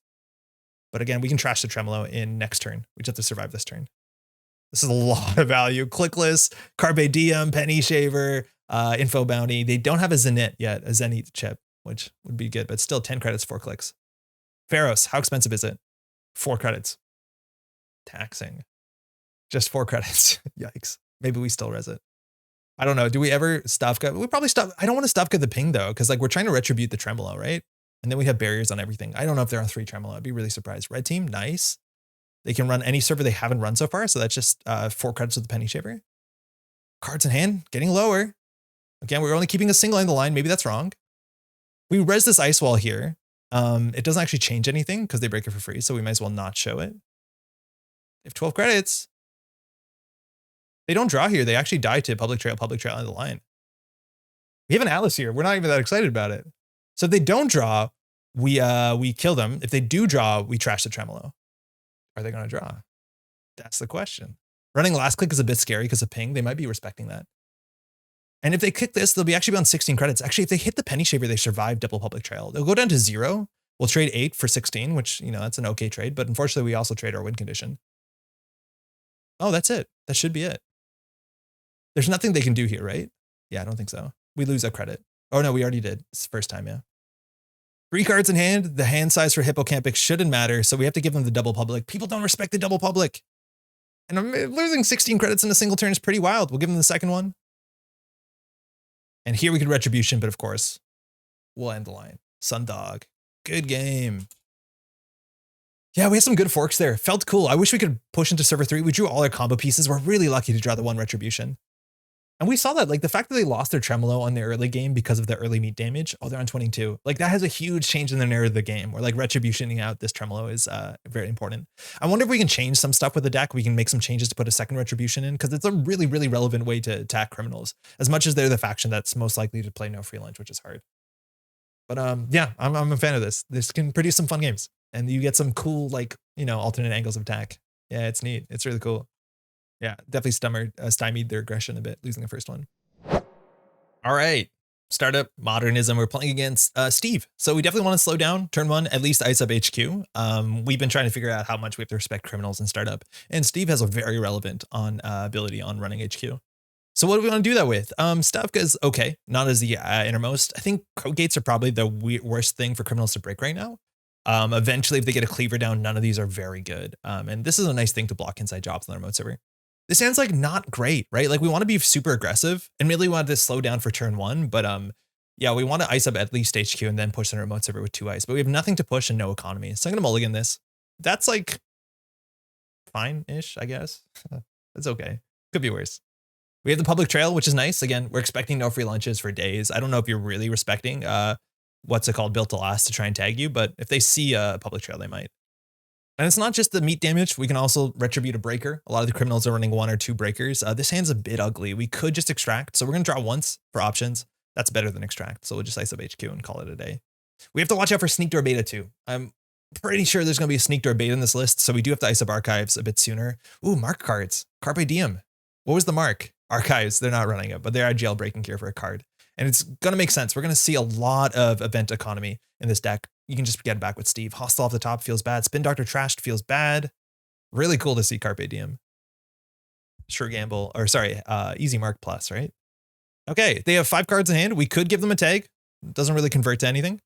But again, we can trash the Tremolo in next turn. We just have to survive this turn. This is a lot of value. Clickless, Carpe Diem, Penny Shaver, Info Bounty. They don't have a Zenith yet, a Zenith chip, which would be good, but still 10 credits, 4 clicks. Pharaohs, how expensive is it? 4 credits. Taxing. Just 4 credits. Yikes. Maybe we still res it. I don't know. Do we ever Stavka? We probably stop. I don't want to Stavka the ping though, because like we're trying to retribute the Tremolo, right? And then we have barriers on everything. I don't know if they're on 3 Tremolo. I'd be really surprised. Red team, nice. They can run any server they haven't run so far. So that's just 4 credits with the Penny Shaver. Cards in hand, getting lower. Again, we're only keeping a single end of the line. Maybe that's wrong. We res this ice wall here. It doesn't actually change anything because they break it for free. So we might as well not show it. They have 12 credits. They don't draw here. They actually die to public trail on the line. We have an Atlas here. We're not even that excited about it. So if they don't draw, we kill them. If they do draw, we trash the Tremolo. Are they going to draw? That's the question. Running last click is a bit scary because of ping. They might be respecting that. And if they kick this, they'll actually be on 16 credits. Actually, if they hit the Penny Shaver, they survive double public trail. They'll go down to 0. We'll trade 8 for 16, which, you know, that's an okay trade. But unfortunately, we also trade our win condition. Oh, that's it. That should be it. There's nothing they can do here, right? Yeah, I don't think so. We lose a credit. Oh, no, we already did. It's the first time, yeah. 3 cards in hand. The hand size for Hippocampic shouldn't matter, so we have to give them the double public. People don't respect the double public. And losing 16 credits in a single turn is pretty wild. We'll give them the second one. And here we could Retribution, but of course, we'll end the line. Sundog. Good game. Yeah, we had some good forks there. Felt cool. I wish we could push into server 3. We drew all our combo pieces. We're really lucky to draw the 1 Retribution. And we saw that, like the fact that they lost their Tremolo on the early game because of the early meat damage. Oh, they're on 22. Like that has a huge change in the narrative of the game where like Retributioning out this Tremolo is very important. I wonder if we can change some stuff with the deck. We can make some changes to put a second Retribution in because it's a really, really relevant way to attack criminals as much as they're the faction that's most likely to play no free lunch, which is hard. But yeah, I'm a fan of this. This can produce some fun games and you get some cool, like, you know, alternate angles of attack. Yeah, it's neat. It's really cool. Yeah, definitely stymied their aggression a bit, losing the first one. All right, Startup Modernism. We're playing against Steve. So we definitely want to slow down turn 1, at least ice up HQ. We've been trying to figure out how much we have to respect criminals in Startup. And Steve has a very relevant ability on running HQ. So what do we want to do that with? Stavka is okay, not as the innermost. I think code gates are probably the worst thing for criminals to break right now. Eventually, if they get a cleaver down, none of these are very good. And this is a nice thing to block inside jobs on the remote server. This sounds like not great, right? Like we want to be super aggressive and really want to slow down for turn 1. But yeah, we want to ice up at least HQ and then push the remote server with 2 ice. But we have nothing to push and no economy. So I'm going to mulligan this. That's like fine-ish, I guess. It's okay. Could be worse. We have the public trail, which is nice. Again, we're expecting no free lunches for days. I don't know if you're really respecting what's it called, built to last to try and tag you. But if they see a public trail, they might. And it's not just the meat damage. We can also retribute a breaker. A lot of the criminals are running 1 or 2 breakers. This hand's a bit ugly. We could just extract. So we're going to draw once for options. That's better than extract. So we'll just ice up HQ and call it a day. We have to watch out for sneak door beta too. I'm pretty sure there's going to be a sneak door beta in this list. So we do have to ice up archives a bit sooner. Ooh, mark cards. Carpe Diem. What was the mark? Archives. They're not running it, but they are jailbreaking here for a card. And it's going to make sense. We're going to see a lot of event economy in this deck. You can just get back with Steve. Hostile off the top feels bad. Spin Doctor trashed feels bad. Really cool to see Carpe Diem. Sure Gamble, or sorry, Easy Mark Plus, right? Okay, they have 5 cards in hand. We could give them a tag. It doesn't really convert to anything.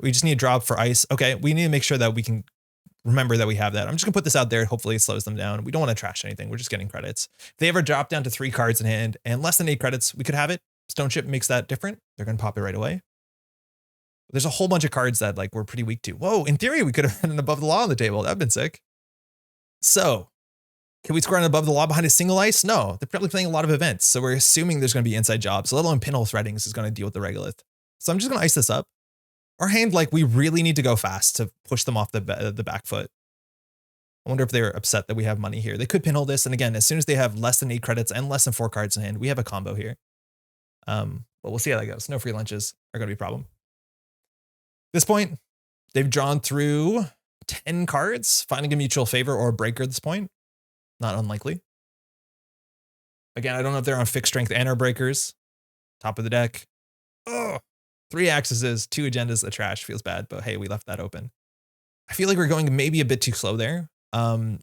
We just need a drop for ice. Okay, we need to make sure that we can remember that we have that. I'm just gonna put this out there. Hopefully it slows them down. We don't want to trash anything. We're just getting credits. If they ever drop down to 3 cards in hand and less than 8 credits, we could have it. Stone Chip makes that different. They're gonna pop it right away. There's a whole bunch of cards that like we're pretty weak to. Whoa, in theory, we could have had an above the law on the table. That'd been sick. So can we score an above the law behind a single ice? No, they're probably playing a lot of events. So we're assuming there's going to be inside jobs, let alone pinhole threadings is going to deal with the regolith. So I'm just going to ice this up. Our hand, like we really need to go fast to push them off the back foot. I wonder if they're upset that we have money here. They could pinhole this. And again, as soon as they have less than 8 credits and less than 4 cards in hand, we have a combo here. But we'll see how that goes. No free lunches are going to be a problem. At this point, they've drawn through 10 cards, finding a mutual favor or a breaker at this point. Not unlikely. Again, I don't know if they're on fixed strength and our breakers. Top of the deck. Oh, 3 axes, 2 agendas, the trash feels bad, but hey, we left that open. I feel like we're going maybe a bit too slow there.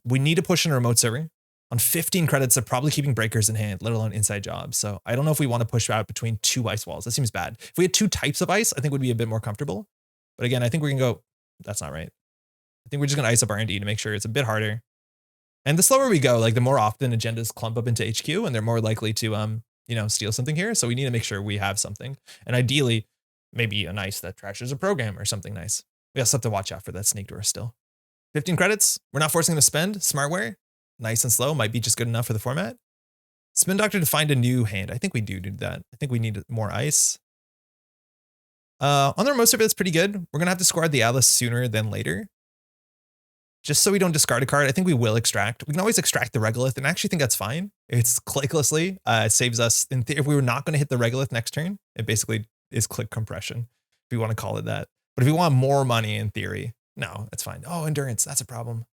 We need to push in a remote server. On 15 credits, they're probably keeping breakers in hand, let alone inside jobs. So I don't know if we want to push out between 2 ice walls. That seems bad. If we had 2 types of ice, I think we'd be a bit more comfortable. But again, I think we can go, that's not right. I think we're just going to ice up R&D to make sure it's a bit harder. And the slower we go, like the more often agendas clump up into HQ and they're more likely to, steal something here. So we need to make sure we have something. And ideally, maybe a nice that trashes a program or something nice. We got stuff to watch out for that snake door still. 15 credits. We're not forcing them to spend. Smartware, nice and slow, might be just good enough for the format. Spin Doctor to find a new hand. I think we do that. I think we need more ice. On the remote server, that's pretty good. We're going to have to score the Atlas sooner than later. Just so we don't discard a card, I think we will extract. We can always extract the regolith, and I actually think that's fine. It's clicklessly. It saves us. If we were not going to hit the regolith next turn, it basically is click compression, if you want to call it that. But if we want more money in theory, no, that's fine. Oh, endurance, that's a problem.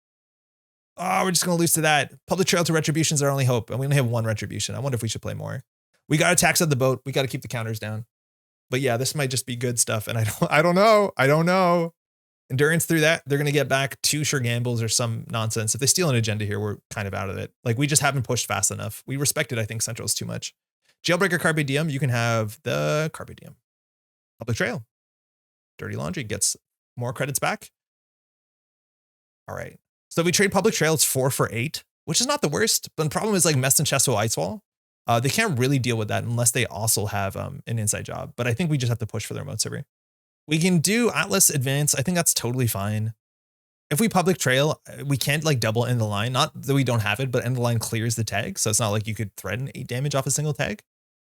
Oh, we're just going to lose to that. Public Trail to Retribution's our only hope, and we only have 1 Retribution. I wonder if we should play more. We got to tax out the boat. We got to keep the counters down. But yeah, this might just be good stuff, and I don't know. Endurance through that, they're going to get back 2 sure gambles or some nonsense. If they steal an agenda here, we're kind of out of it. Like, we just haven't pushed fast enough. We respected, I think, Central's too much. Jailbreaker Carpe Diem, you can have the Carpe Diem. Public Trail. Dirty Laundry gets more credits back. All right. So we trade Public Trail, it's 4 for 8, which is not the worst. But the problem is like Mest and Chesto Ice Wall. They can't really deal with that unless they also have an inside job. But I think we just have to push for the remote server. We can do Atlas Advance. I think that's totally fine. If we Public Trail, we can't like double end the line. Not that we don't have it, but end the line clears the tag. So it's not like you could threaten 8 damage off a single tag.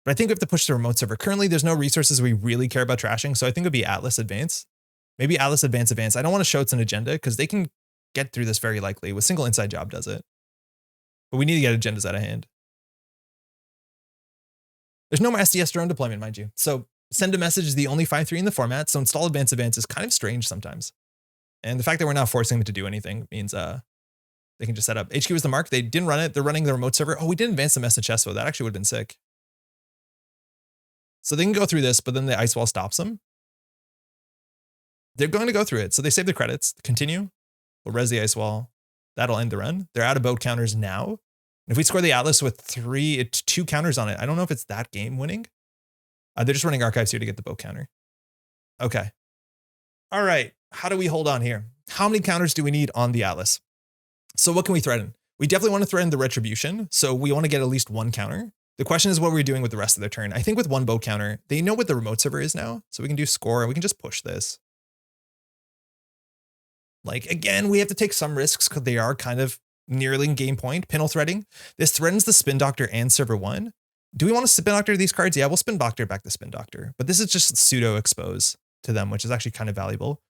But I think we have to push the remote server. Currently, there's no resources we really care about trashing. So I think it would be Atlas Advance. Maybe Atlas Advance. I don't want to show it's an agenda because they can get through this very likely. With single inside job does it. But we need to get agendas out of hand. There's no more SDS drone deployment, mind you. So send a message is the only 5/3 in the format, so install advance is kind of strange sometimes. And the fact that we're not forcing them to do anything means they can just set up. HQ is the mark. They didn't run it. They're running the remote server. Oh, we didn't advance the message chest, though. That actually would have been sick. So they can go through this, but then the ice wall stops them. They're going to go through it. So they save the credits. Continue. We'll res the ice wall. That'll end the run. They're out of boat counters now. And if we score the Atlas with 2 counters on it, I don't know if it's that game winning. They're just running archives here to get the boat counter. Okay. All right. How do we hold on here? How many counters do we need on the Atlas? So what can we threaten? We definitely want to threaten the Retribution. So we want to get at least 1 counter. The question is what we're doing with the rest of their turn. I think with 1 boat counter, they know what the remote server is now. So we can do score and we can just push this. Like, again, we have to take some risks because they are kind of nearly game point. Pinhole threading. This threatens the Spin Doctor and Server 1. Do we want to Spin Doctor these cards? Yeah, we'll Spin Doctor back to Spin Doctor. But this is just pseudo expose to them, which is actually kind of valuable.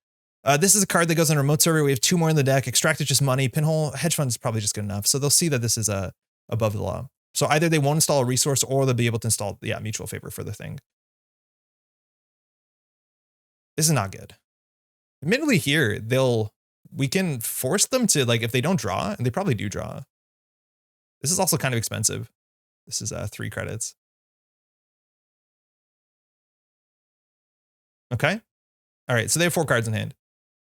This is a card that goes on remote server. We have 2 more in the deck. Extract is just money. Pinhole, hedge fund is probably just good enough. So they'll see that this is above the law. So either they won't install a resource or they'll be able to install, mutual favor for the thing. This is not good. Admittedly here, we can force them to, like, if they don't draw, and they probably do draw. This is also kind of expensive. This is 3 credits. Okay. All right. So they have 4 cards in hand.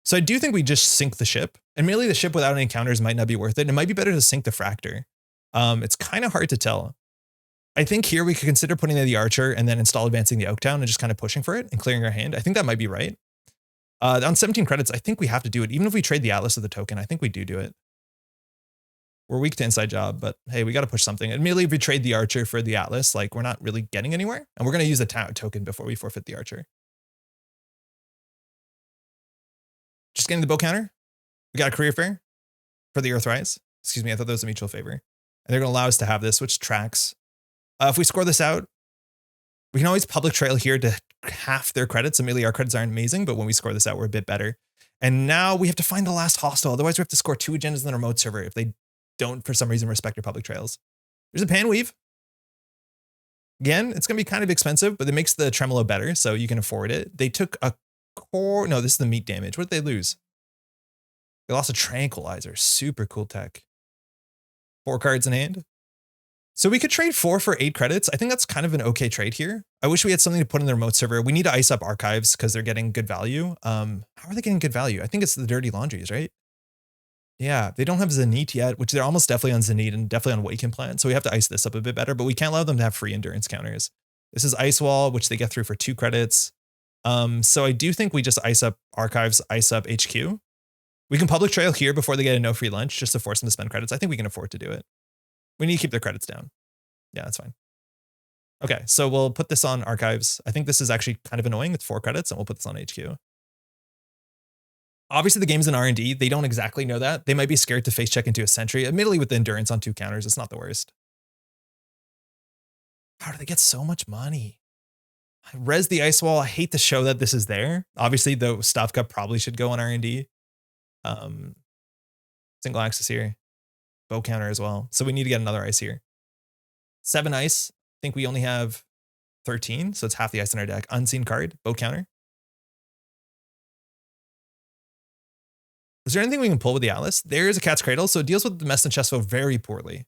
So I do think we just sink the ship, and merely the ship without any counters might not be worth it. It might be better to sink the Fractor. It's kind of hard to tell. I think here we could consider putting in the Archer and then install advancing the Oaktown and just kind of pushing for it and clearing our hand. I think that might be right. On 17 credits, I think we have to do it. Even if we trade the Atlas of the token, I think we do it. We're weak to inside job, but hey, we got to push something. Immediately, if we trade the Archer for the Atlas, like we're not really getting anywhere. And we're going to use the token before we forfeit the Archer. Just getting the bow counter. We got a career fair for the Earthrise. Excuse me, I thought that was a mutual favor. And they're going to allow us to have this, which tracks. If we score this out, we can always public trail here to half their credits. Immediately, our credits aren't amazing, but when we score this out, we're a bit better. And now we have to find the last hostile. Otherwise, we have to score 2 agendas in the remote server if they don't, for some reason, respect your public trails. There's a pan weave. Again, it's going to be kind of expensive, but it makes the tremolo better, so you can afford it. They took a core. No, this is the meat damage. What did they lose? They lost a tranquilizer. Super cool tech. 4 cards in hand. So we could trade 4 for 8 credits. I think that's kind of an okay trade here. I wish we had something to put in the remote server. We need to ice up archives because they're getting good value. How are they getting good value? I think it's the dirty laundries, right? Yeah, they don't have Zenith yet, which they're almost definitely on Zenith and definitely on Wake Implant. So we have to ice this up a bit better, but we can't allow them to have free endurance counters. This is Ice Wall, which they get through for 2 credits. So I do think we just ice up archives, ice up HQ. We can public trail here before they get a no free lunch just to force them to spend credits. I think we can afford to do it. We need to keep their credits down. Yeah, that's fine. Okay, so we'll put this on archives. I think this is actually kind of annoying. It's 4 credits, and we'll put this on HQ. Obviously, the game's in R&D. They don't exactly know that. They might be scared to face check into a sentry. Admittedly, with the endurance on 2 counters, it's not the worst. How do they get so much money? I res the Ice Wall. I hate to show that this is there. Obviously, the Staff Cup probably should go on R&D. Single axis here. Bow counter as well. So we need to get another ice here. 7 ice. I think we only have 13, so it's half the ice in our deck. Unseen card, bow counter. Is there anything we can pull with the Atlas? There is a Cat's Cradle, so it deals with the Mess and Chestful very poorly.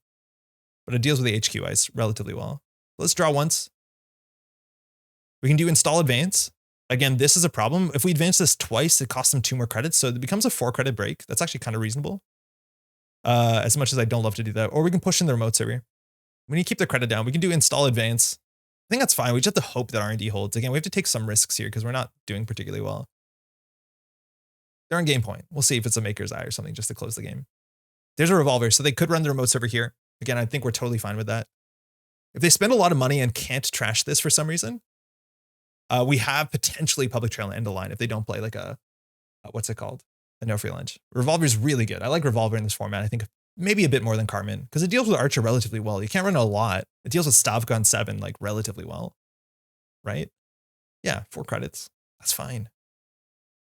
But it deals with the HQ ice relatively well. Let's draw once. We can do install advance. Again, this is a problem. If we advance this twice, it costs them 2 more credits, so it becomes a 4 credit break. That's actually kind of reasonable. As much as I don't love to do that. Or we can push in the remote server. We need to keep the credit down. We can do install advance. I think that's fine. We just have to hope that R&D holds. Again, we have to take some risks here because we're not doing particularly well. They're on game point. We'll see if it's a Maker's Eye or something just to close the game. There's a revolver, so they could run the remote server here. Again, I think we're totally fine with that. If they spend a lot of money and can't trash this for some reason, we have potentially public trail and end of line if they don't play like a, what's it called? A no free lunch. Revolver is really good. I like Revolver in this format. I think maybe a bit more than Carmen because it deals with Archer relatively well. You can't run a lot. It deals with Stavka on 7 like relatively well, right? Yeah, 4 credits. That's fine.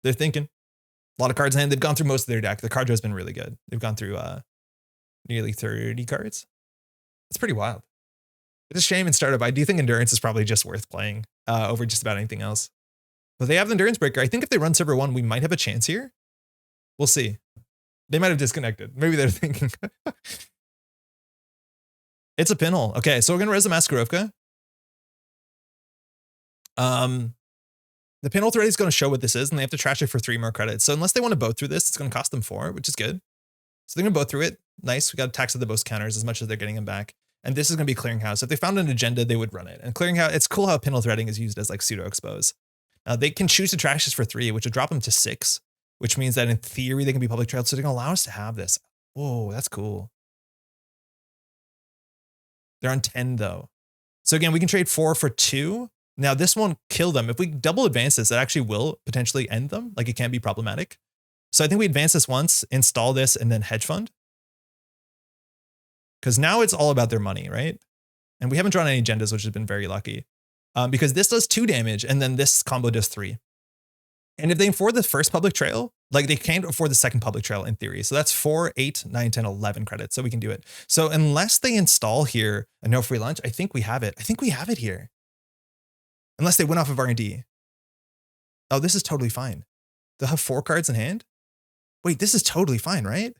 They're thinking. A lot of cards in hand. They've gone through most of their deck. The card draw has been really good. They've gone through nearly 30 cards. It's pretty wild. It's a shame in startup. I do think Endurance is probably just worth playing over just about anything else. But they have the Endurance Breaker. I think if they run server 1, we might have a chance here. We'll see. They might have disconnected. Maybe they're thinking. It's a pinhole. Okay, so we're going to res the Maskarovka. The pinhole thread is going to show what this is, and they have to trash it for 3 more credits. So unless they want to boat through this, it's going to cost them 4, which is good. So they're going to boat through it. Nice. We got tax of the boast counters as much as they're getting them back. And this is going to be Clearinghouse. If they found an agenda, they would run it. And Clearinghouse, it's cool how pinhole threading is used as like pseudo expose. Now they can choose to trash this for 3, which would drop them to 6, which means that in theory they can be public trailed. So they're going to allow us to have this. Whoa, that's cool. They're on 10 though. So again, we can trade 4 for 2. Now this won't kill them. If we double advance this, it actually will potentially end them. Like it can be problematic. So I think we advance this once, install this, and then hedge fund. Because now it's all about their money, right? And we haven't drawn any agendas, which has been very lucky. Because this does 2 damage, and then this combo does 3. And if they afford the first public trail, like they can't afford the second public trail in theory. So that's 4, 8, 9, 10, 11 credits. So we can do it. So unless they install here a no free lunch, I think we have it. I think we have it here. Unless they win off of R&D. Oh, this is totally fine. They'll have 4 cards in hand. Wait, this is totally fine, right?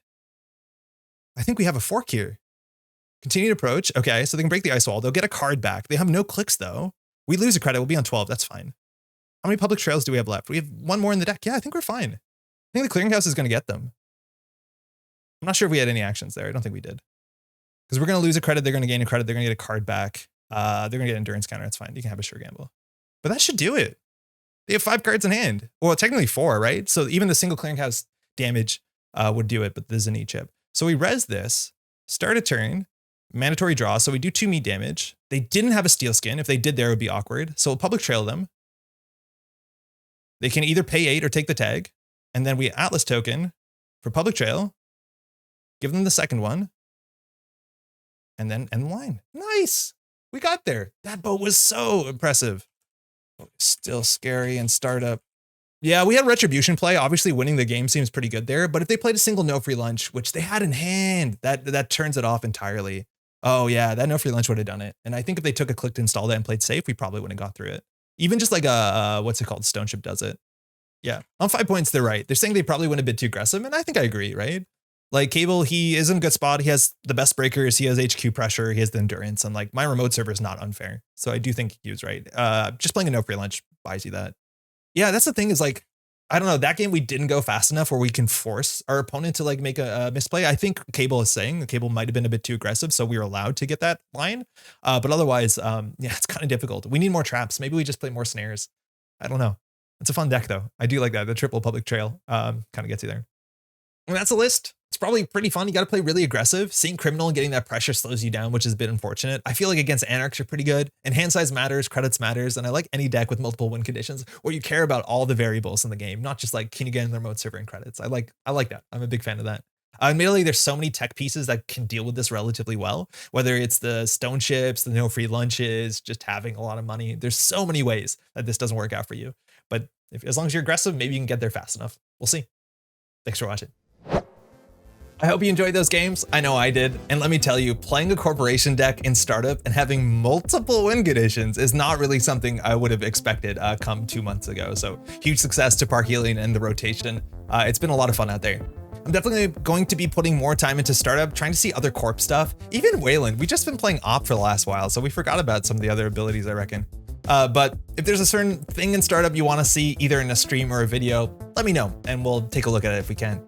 I think we have a fork here. Continued approach. Okay, so they can break the ice wall. They'll get a card back. They have no clicks though. We lose a credit. We'll be on 12. That's fine. How many public trails do we have left? We have one more in the deck. Yeah, I think we're fine. I think the clearinghouse is going to get them. I'm not sure if we had any actions there. I don't think we did. Because we're going to lose a credit. They're going to gain a credit. They're going to get a card back. They're going to get endurance counter. It's fine. You can have a sure gamble. But that should do it. They have 5 cards in hand. Well, technically 4, right? So even the single clearinghouse damage would do it, but there's an E-chip. So we res this, start a turn, mandatory draw. So we do 2 meat damage. They didn't have a steel skin. If they did there, it would be awkward. So we'll public trail them. They can either pay 8 or take the tag. And then we Atlas token for public trail. Give them the second one. And then end the line. Nice. We got there. That boat was so impressive. Still scary and startup. Yeah, we had retribution play. Obviously winning the game seems pretty good there. But if they played a single no free lunch, which they had in hand, that turns it off entirely. Oh yeah, that no free lunch would have done it. And I think if they took a click to install that and played safe, we probably wouldn't have got through it. Even just like a, what's it called? Stoneship does it. Yeah, on 5 points, they're right. They're saying they probably went a bit too aggressive. And I think I agree, right? Like Cable, he is in a good spot. He has the best breakers. He has HQ pressure. He has the endurance. And like my remote server is not unfair. So I do think he was right. Just playing a no free lunch buys you that. Yeah, that's the thing is like, I don't know, that game we didn't go fast enough where we can force our opponent to like make a misplay. I think Cable is saying the Cable might have been a bit too aggressive. So we were allowed to get that line. But otherwise, yeah, it's kind of difficult. We need more traps. Maybe we just play more snares. I don't know. It's a fun deck though. I do like that. The triple public trail kind of gets you there. And that's a list. It's probably pretty fun. You got to play really aggressive. Seeing criminal and getting that pressure slows you down, which is a bit unfortunate. I feel like against Anarchs you're pretty good. And hand size matters, credits matters. And I like any deck with multiple win conditions where you care about all the variables in the game, not just like, can you get in the remote server and credits? I like that. I'm a big fan of that. Admittedly, there's so many tech pieces that can deal with this relatively well, whether it's the stone ships, the no free lunches, just having a lot of money. There's so many ways that this doesn't work out for you. But as long as you're aggressive, maybe you can get there fast enough. We'll see. Thanks for watching. I hope you enjoyed those games. I know I did. And let me tell you, playing a corporation deck in startup and having multiple win conditions is not really something I would have expected come 2 months ago. So huge success to Park Healing and the rotation. It's been a lot of fun out there. I'm definitely going to be putting more time into startup, trying to see other corp stuff. Even Weyland, we've just been playing op for the last while, so we forgot about some of the other abilities, I reckon. But if there's a certain thing in startup you want to see either in a stream or a video, let me know and we'll take a look at it if we can.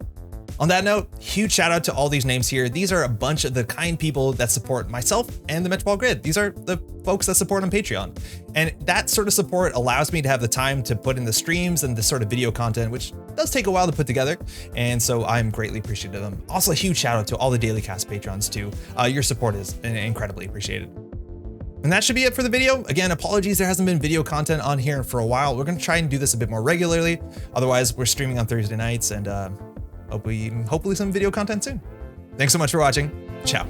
On that note, huge shout out to all these names here. These are a bunch of the kind people that support myself and the Metropole Grid. These are the folks that support on Patreon. And that sort of support allows me to have the time to put in the streams and the sort of video content, which does take a while to put together. And so I'm greatly appreciative of them. Also a huge shout out to all the Daily Cast patrons too. Your support is incredibly appreciated. And that should be it for the video. Again, apologies, there hasn't been video content on here for a while. We're gonna try and do this a bit more regularly. Otherwise, we're streaming on Thursday nights and hopefully some video content soon. Thanks so much for watching. Ciao.